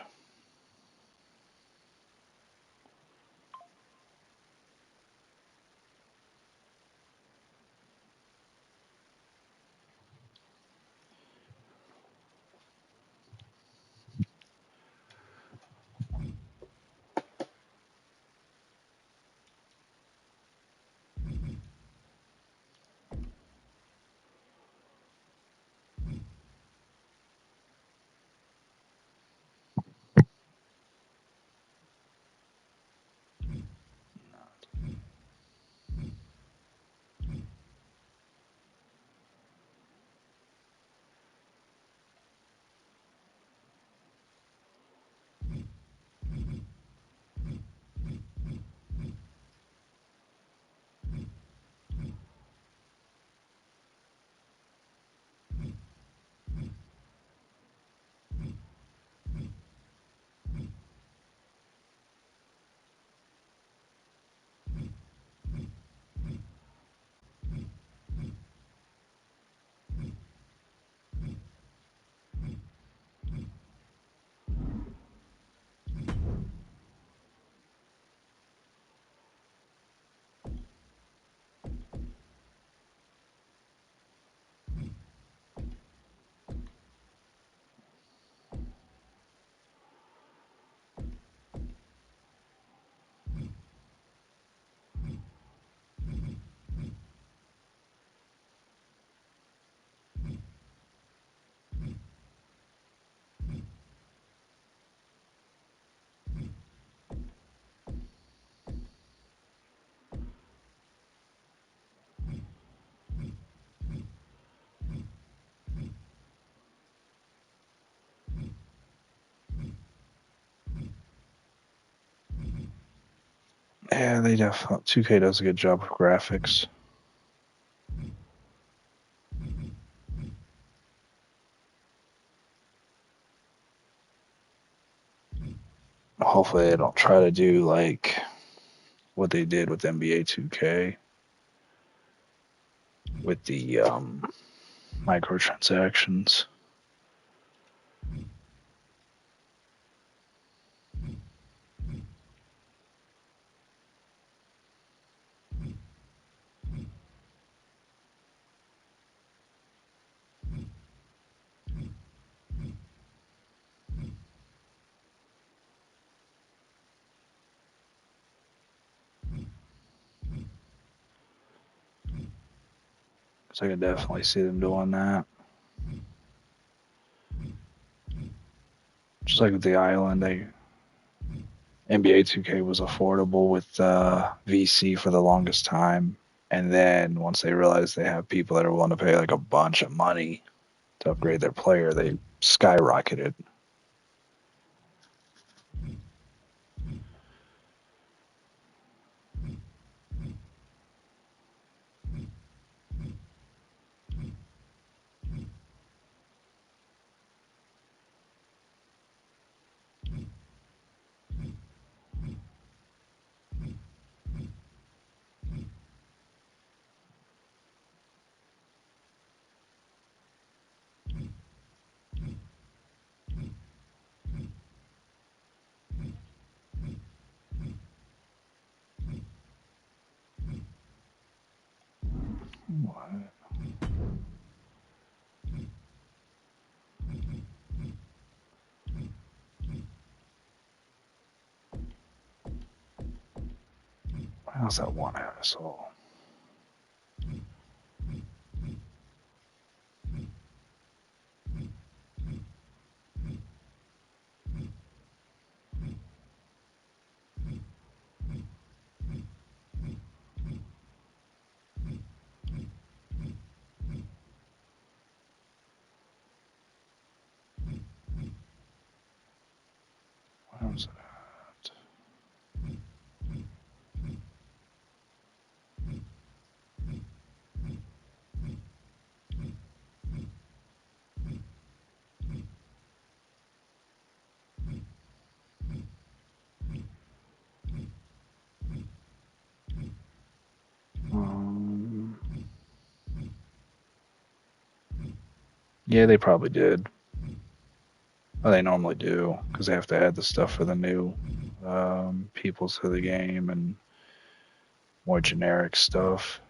Yeah, they definitely 2K does a good job with graphics. Hopefully they don't try to do like what they did with NBA 2K with the microtransactions. So I can definitely see them doing that. Just like with the island, NBA 2K was affordable with VC for the longest time, and then once they realized they have people that are willing to pay like a bunch of money to upgrade their player, they skyrocketed. What? How's that one asshole? How's that? Yeah, they probably did. Well, they normally do, because they have to add the stuff for the new people to the game and more generic stuff.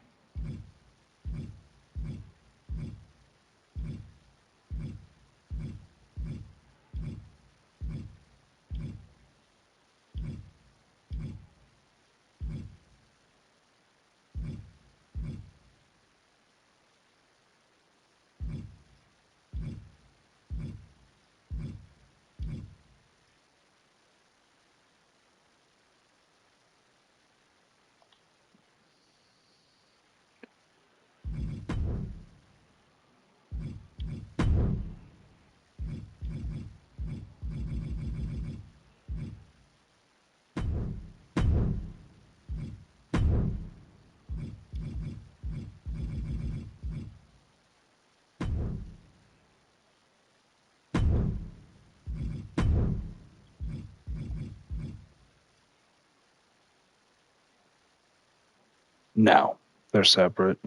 No, they're separate.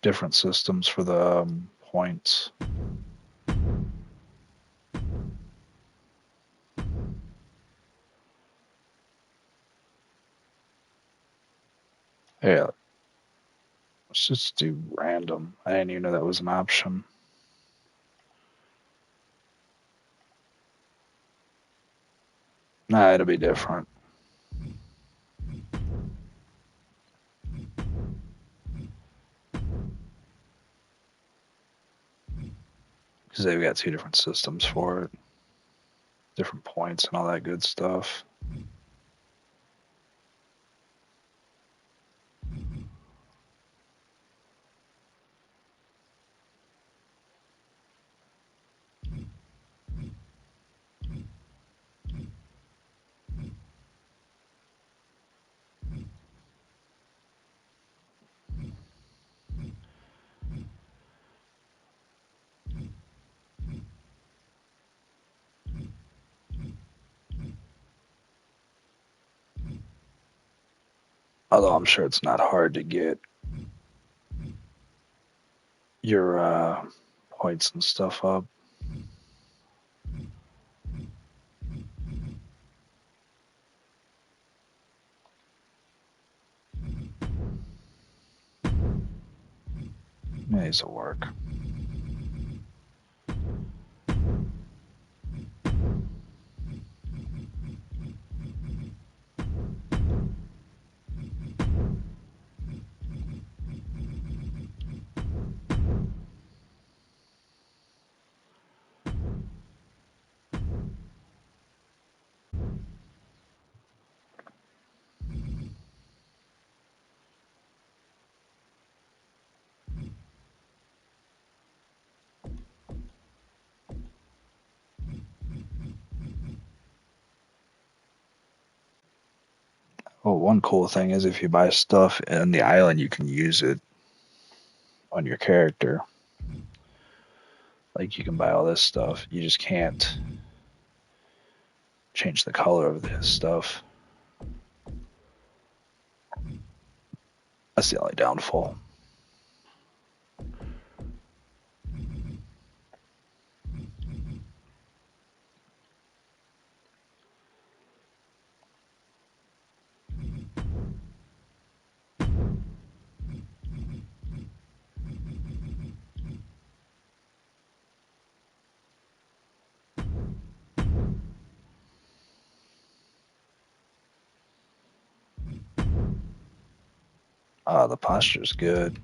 Different systems for the points. Yeah, let's just do random. I didn't even know that was an option. Nah, it'll be different. Because they've got two different systems for it. Different points and all that good stuff. Although I'm sure it's not hard to get your points and stuff up. These will work. Well, one cool thing is if you buy stuff in the island, you can use it on your character. Like you can buy all this stuff. You just can't change the color of this stuff. That's the only downfall. The posture's good.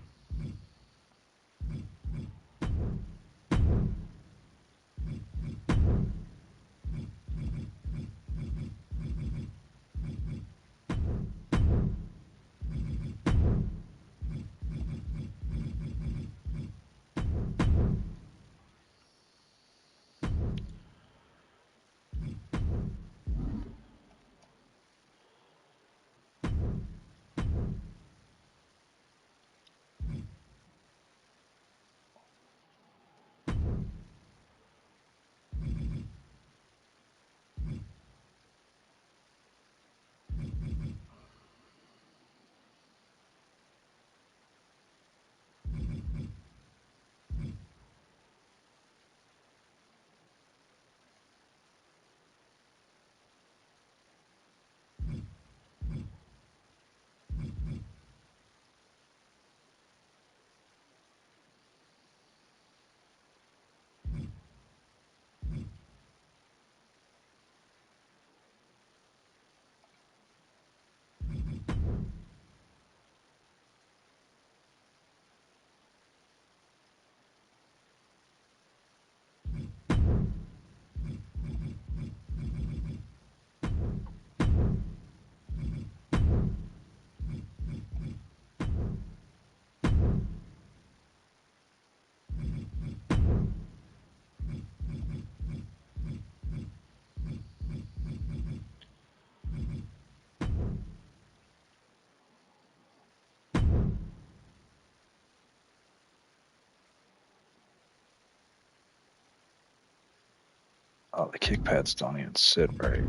Oh, the kick pads don't even sit right.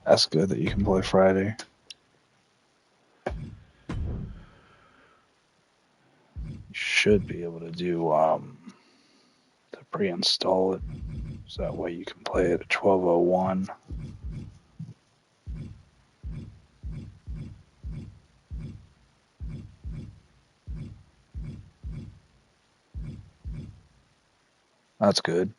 That's good that you can play Friday. You should be able to do to pre-install it, so that way you can play it at 12:01. That's good.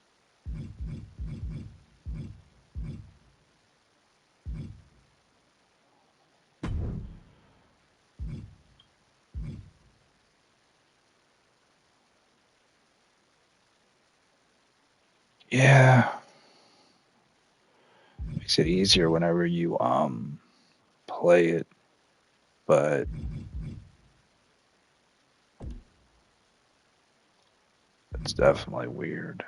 Yeah, makes it easier whenever you play it, but it's definitely weird.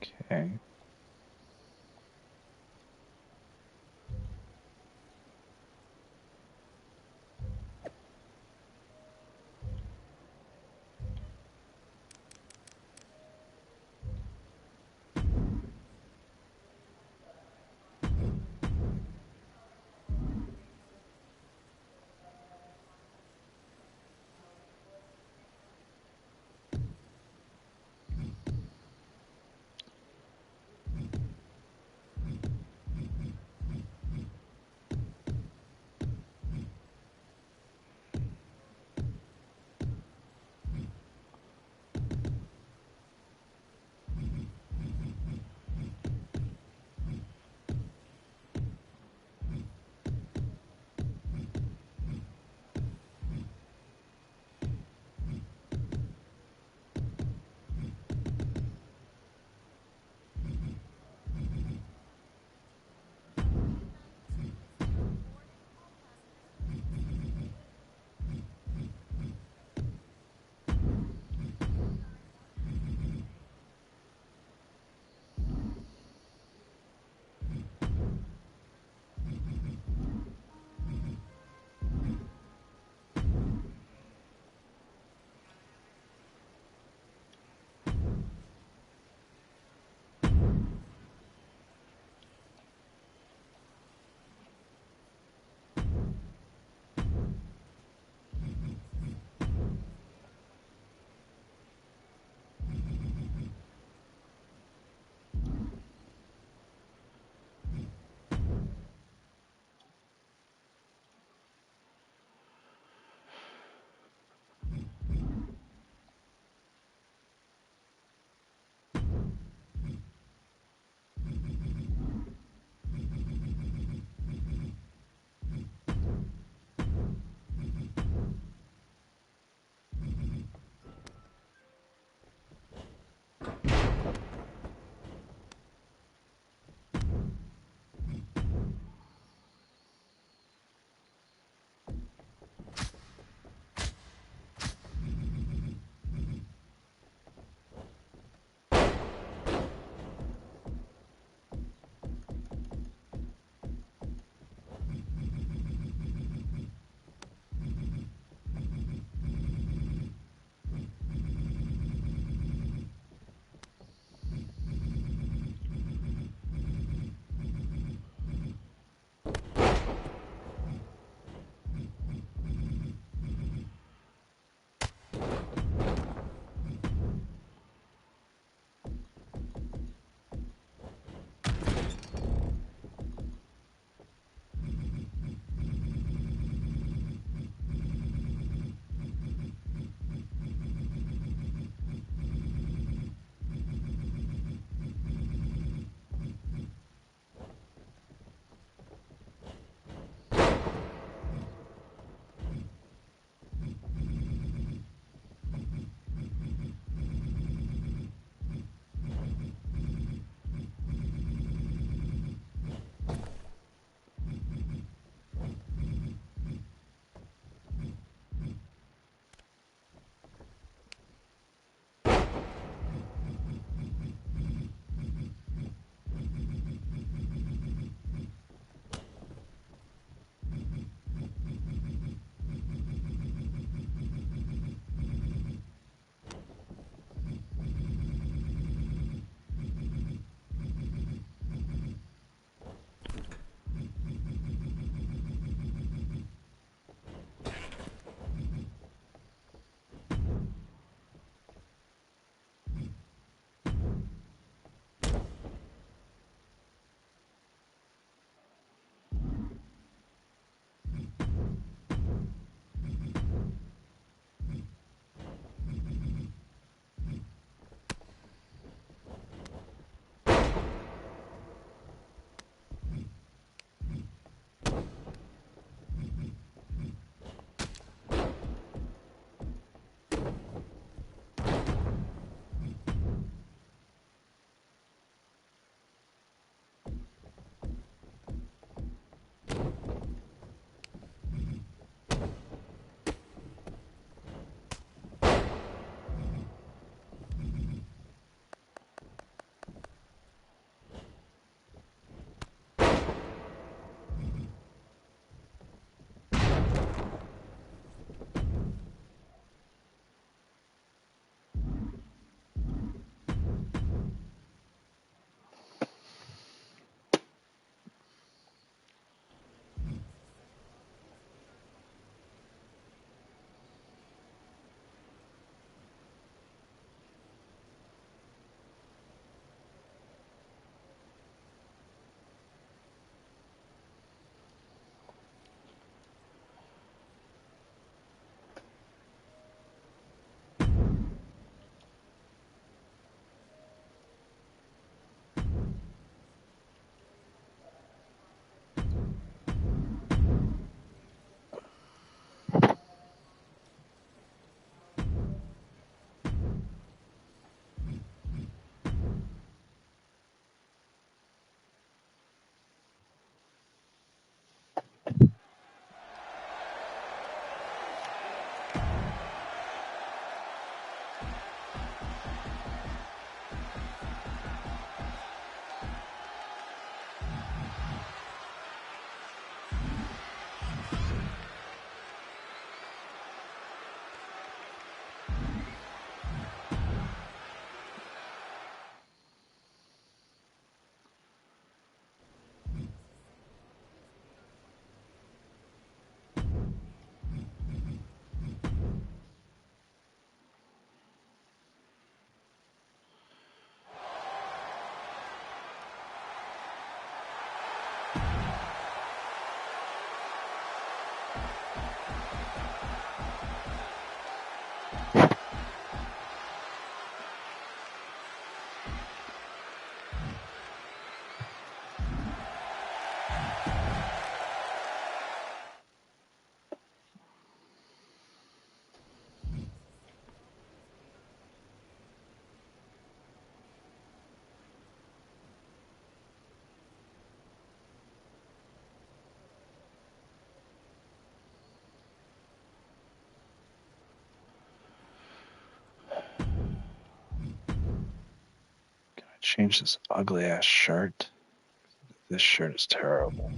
Okay. Change this ugly ass shirt. This shirt is terrible.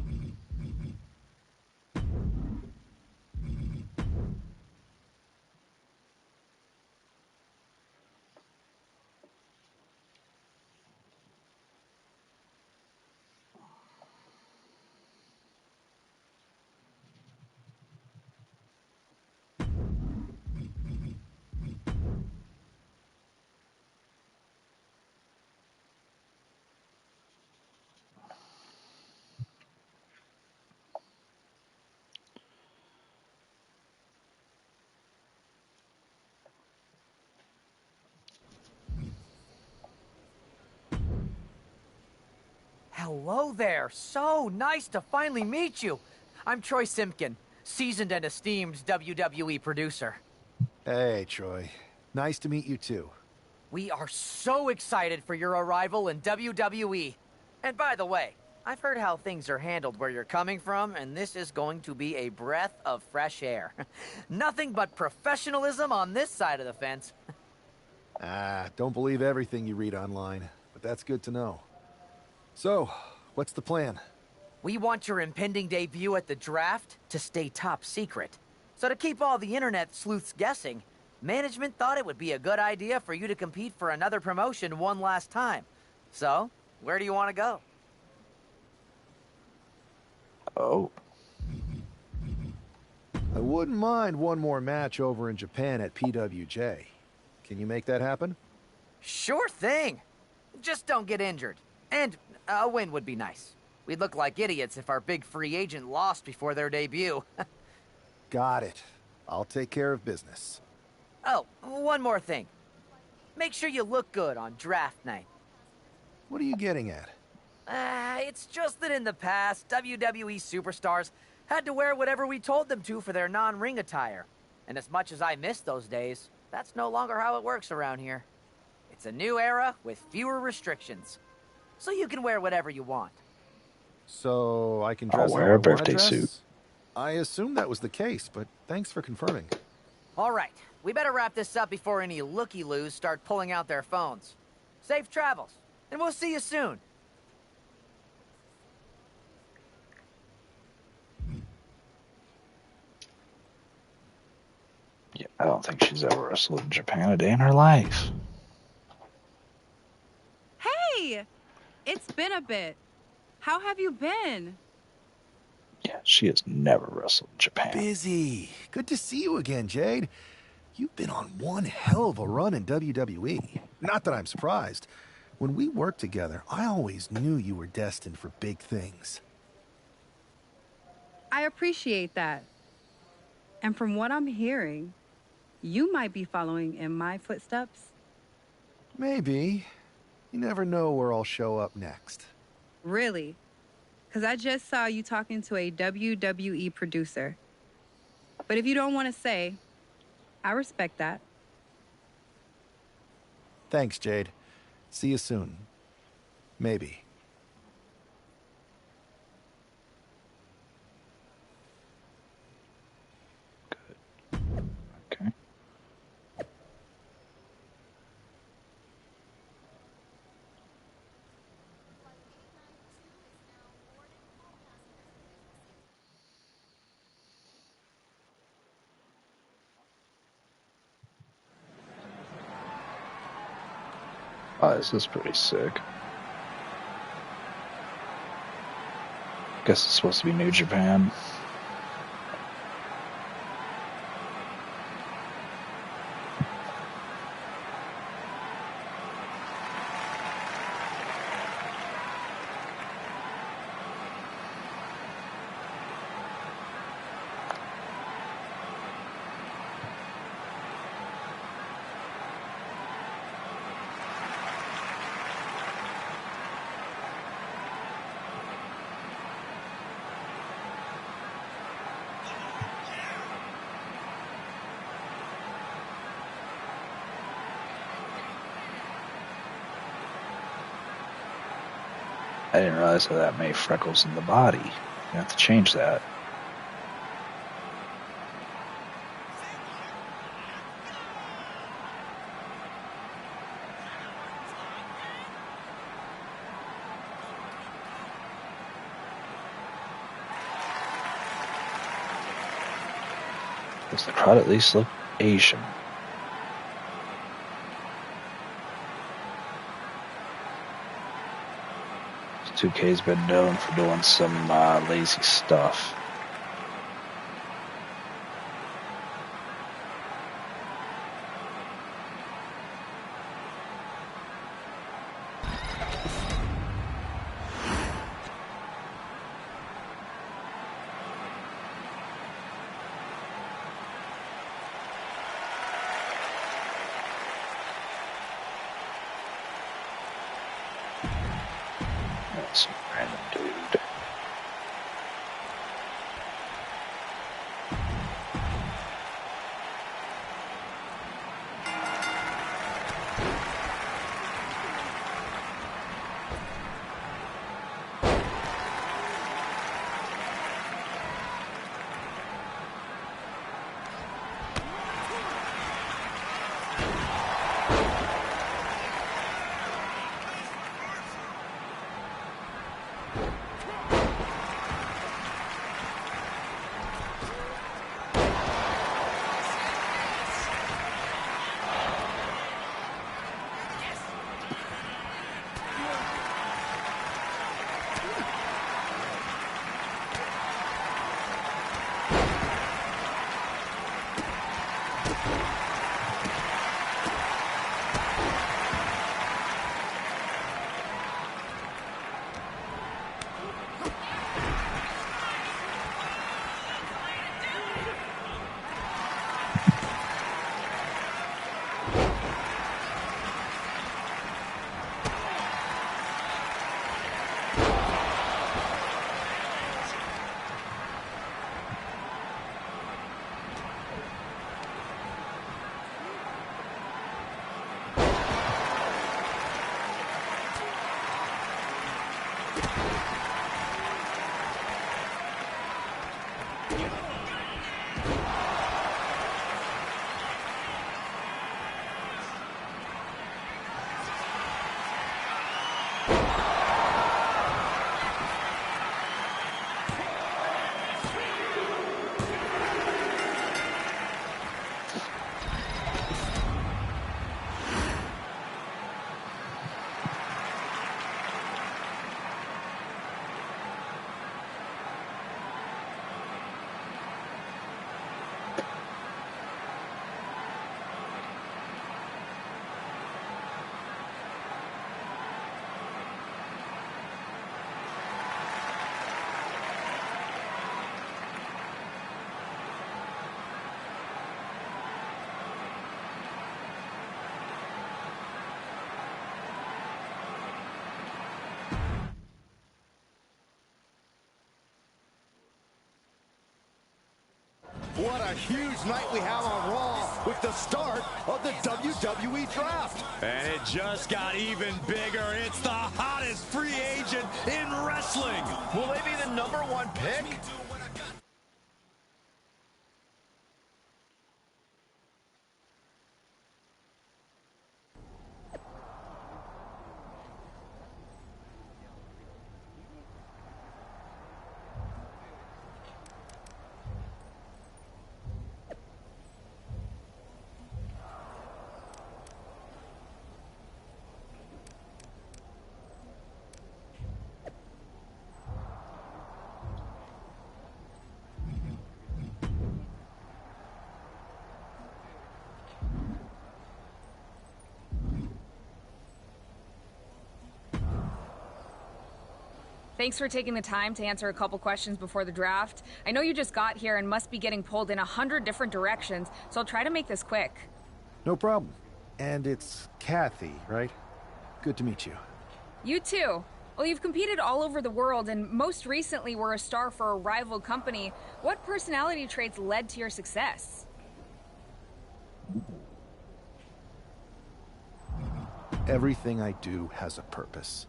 Hello there. So nice to finally meet you. I'm Troy Simpkin, seasoned and esteemed WWE producer. Hey, Troy. Nice to meet you, too. We are so excited for your arrival in WWE. And by the way, I've heard how things are handled where you're coming from, and this is going to be a breath of fresh air. Nothing but professionalism on this side of the fence. Don't believe everything you read online, but that's good to know. So, what's the plan? We want your impending debut at the draft to stay top secret. So to keep all the internet sleuths guessing, management thought it would be a good idea for you to compete for another promotion one last time. So, where do you want to go? Oh. I wouldn't mind one more match over in Japan at PWJ. Can you make that happen? Sure thing. Just don't get injured. And a win would be nice. We'd look like idiots if our big free agent lost before their debut. Got it. I'll take care of business. Oh, one more thing. Make sure you look good on draft night. What are you getting at? It's just that in the past, WWE superstars had to wear whatever we told them to for their non-ring attire. And as much as I miss those days, that's no longer how it works around here. It's a new era with fewer restrictions. So you can wear whatever you want. So I can I'll dress wear how I a want to birthday dress? suit. I assumed that was the case, but thanks for confirming. All right, we better wrap this up before any looky-loos start pulling out their phones. Safe travels, and we'll see you soon. Yeah, I don't think she's ever wrestled in Japan a day in her life. Hey! It's been a bit. How have you been? Yeah, she has never wrestled in Japan. Busy. Good to see you again, Jade. You've been on one hell of a run in WWE. Not that I'm surprised. When we worked together, I always knew you were destined for big things. I appreciate that. And from what I'm hearing, you might be following in my footsteps. Maybe. You never know where I'll show up next. Really? Because I just saw you talking to a WWE producer. But if you don't want to say, I respect that. Thanks, Jade. See you soon. Maybe. Okay. Oh, this is pretty sick. Guess it's supposed to be New Japan. I didn't realize I had that many freckles in the body. You have to change that. Does the crowd at least look Asian? This 2K's been known for doing some lazy stuff. Some random dude. What a huge night we have on Raw with the start of the WWE Draft. And it just got even bigger. It's the hottest free agent in wrestling. Will they be the #1 pick? Thanks for taking the time to answer a couple questions before the draft. I know you just got here and must be getting pulled in 100 different directions, so I'll try to make this quick. No problem. And it's Kathy, right? Good to meet you. You too. Well, you've competed all over the world and most recently were a star for a rival company. What personality traits led to your success? Everything I do has a purpose.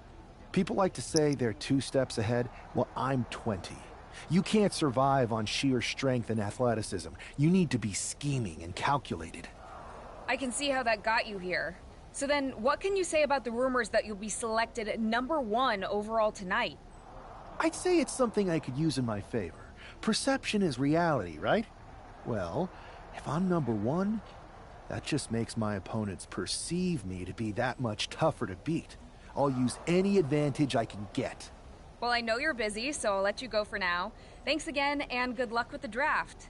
People like to say they're 2 steps ahead. Well, I'm 20. You can't survive on sheer strength and athleticism. You need to be scheming and calculated. I can see how that got you here. So then, what can you say about the rumors that you'll be selected #1 overall tonight? I'd say it's something I could use in my favor. Perception is reality, right? Well, If I'm number one, that just makes my opponents perceive me to be that much tougher to beat. I'll use any advantage I can get. Well, I know you're busy, so I'll let you go for now. Thanks again, and good luck with the draft.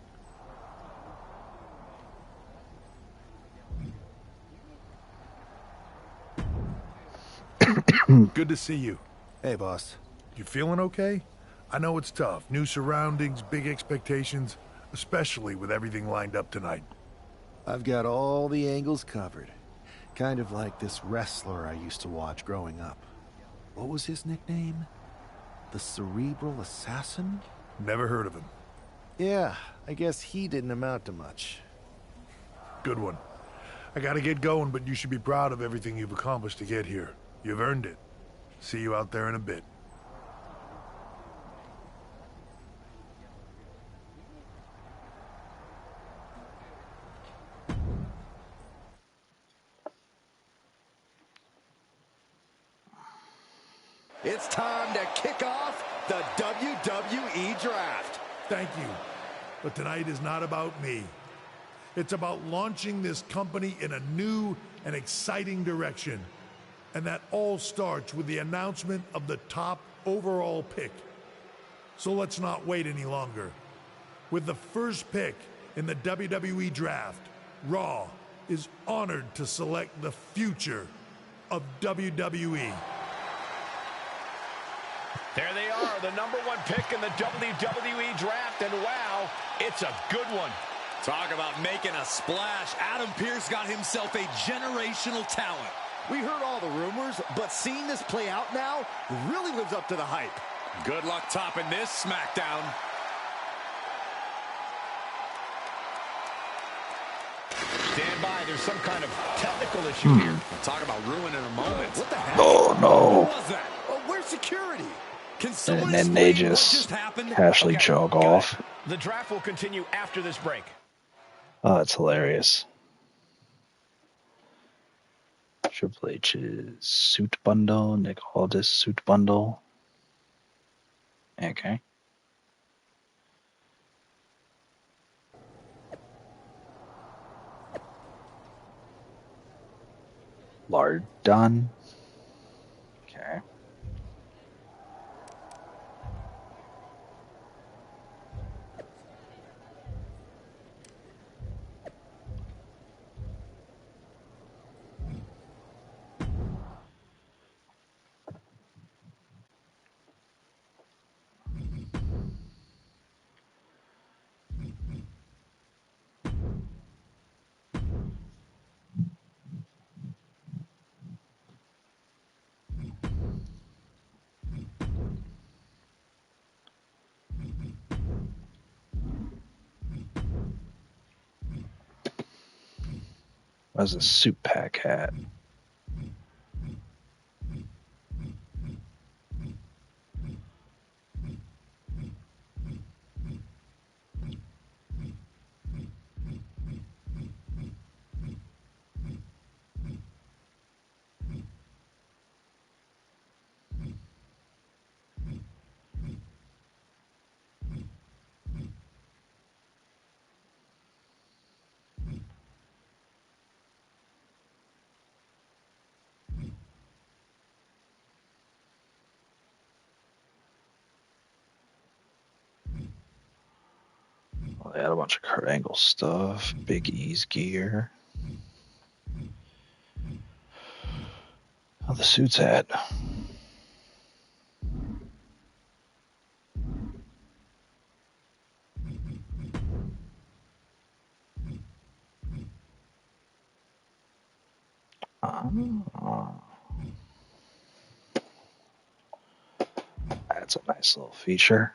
Good to see you. Hey, boss. You feeling okay? I know it's tough. New surroundings, big expectations, especially with everything lined up tonight. I've got all the angles covered. Kind of like this wrestler I used to watch growing up. What was his nickname? The Cerebral Assassin? Never heard of him. Yeah, I guess he didn't amount to much. Good one. I gotta get going, but you should be proud of everything you've accomplished to get here. You've earned it. See you out there in a bit. It's time to kick off the WWE Draft. Thank you. But tonight is not about me. It's about launching this company in a new and exciting direction. And that all starts with the announcement of the top overall pick. So let's not wait any longer. With the first pick in the WWE Draft, Raw is honored to select the future of WWE. There they are, the number one pick in the WWE Draft, and wow, it's a good one. Talk about making a splash. Adam Pearce got himself a generational talent. We heard all the rumors, but seeing this play out now really lives up to the hype. Good luck topping this SmackDown. Stand by, there's some kind of technical issue here. Talk about ruining a moment. What the heck? Oh, no. What was that? Where's security? Can someone And then they explain what just happened? casually jog off. The draft will continue after this break. Oh, that's hilarious. Triple H's suit bundle, Nick Aldis suit bundle. Okay. Lardon. Okay. That's a suit pack hat. Well, they had a bunch of Kurt Angle stuff, Big E's gear. Oh, the suit's hat. That's a nice little feature.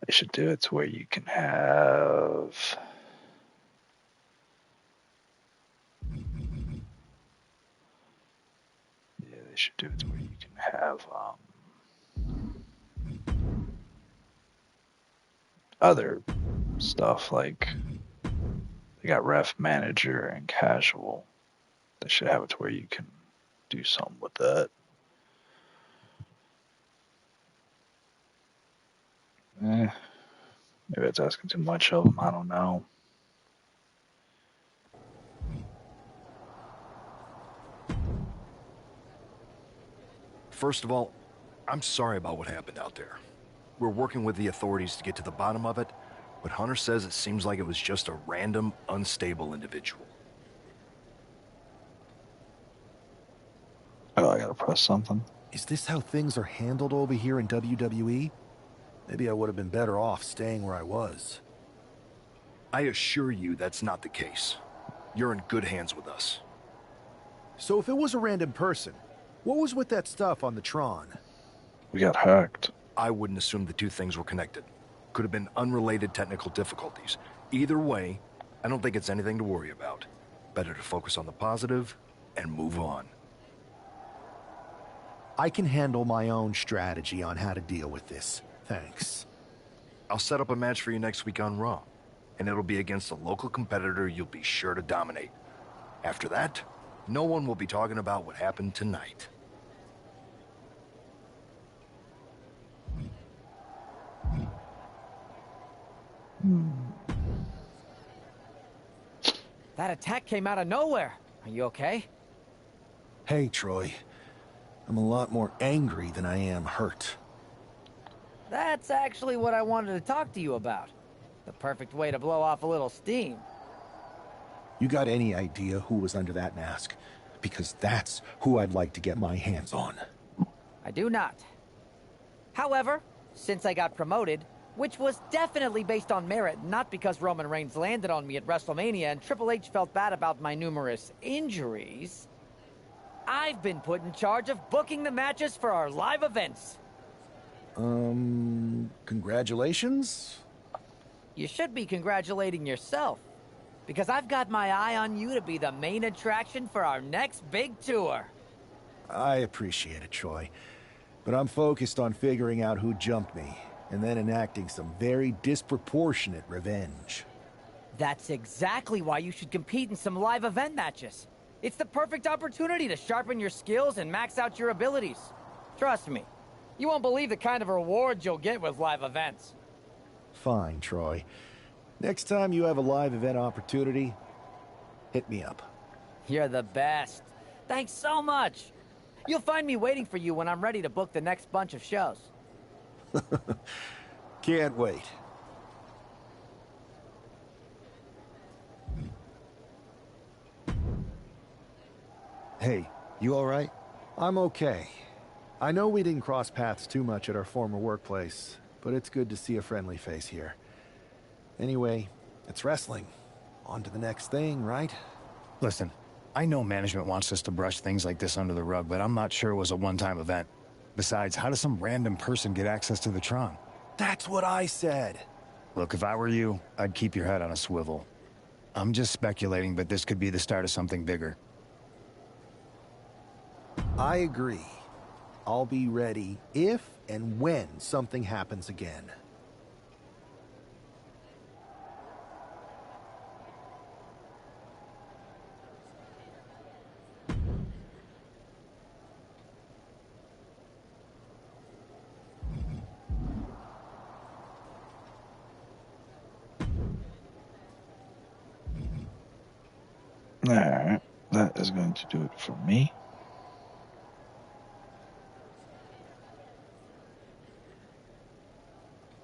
They should do it to where you can have they should do it to where you can have other stuff like they got ref manager and casual. They should have it to where you can do something with that. Maybe it's asking too much of them. I don't know. First of all, I'm sorry about what happened out there. We're working with the authorities to get to the bottom of it, but Hunter says it seems like it was just a random, unstable individual. Oh, I gotta press something. Is this how things are handled over here in WWE? Maybe I would have been better off staying where I was. I assure you that's not the case. You're in good hands with us. So if it was a random person, what was with that stuff on the Tron? We got hacked. I wouldn't assume the two things were connected. Could have been unrelated technical difficulties. Either way, I don't think it's anything to worry about. Better to focus on the positive and move on. I can handle my own strategy on how to deal with this. Thanks. I'll set up a match for you next week on Raw, and it'll be against a local competitor you'll be sure to dominate. After that, no one will be talking about what happened tonight. That attack came out of nowhere. Are you okay? Hey, Troy. I'm a lot more angry than I am hurt. That's actually what I wanted to talk to you about. The perfect way to blow off a little steam. You got any idea who was under that mask? Because that's who I'd like to get my hands on. I do not. However, since I got promoted, which was definitely based on merit, not because Roman Reigns landed on me at WrestleMania and Triple H felt bad about my numerous injuries, I've been put in charge of booking the matches for our live events. Congratulations? You should be congratulating yourself, because I've got my eye on you to be the main attraction for our next big tour. I appreciate it, Troy. But I'm focused on figuring out who jumped me, and then enacting some very disproportionate revenge. That's exactly why you should compete in some live event matches. It's the perfect opportunity to sharpen your skills and max out your abilities. Trust me, you won't believe the kind of rewards you'll get with live events. Fine, Troy. Next time you have a live event opportunity, hit me up. You're the best. Thanks so much. You'll find me waiting for you when I'm ready to book the next bunch of shows. Can't wait. Hey, you all right? I'm okay. I know we didn't cross paths too much at our former workplace, but it's good to see a friendly face here. Anyway, it's wrestling. On to the next thing, right? Listen, I know management wants us to brush things like this under the rug, but I'm not sure it was a one-time event. Besides, how does some random person get access to the Tron? That's what I said. Look, if I were you, I'd keep your head on a swivel. I'm just speculating, but this could be the start of something bigger. I agree. I'll be ready if and when something happens again. Alright, that is going to do it for me.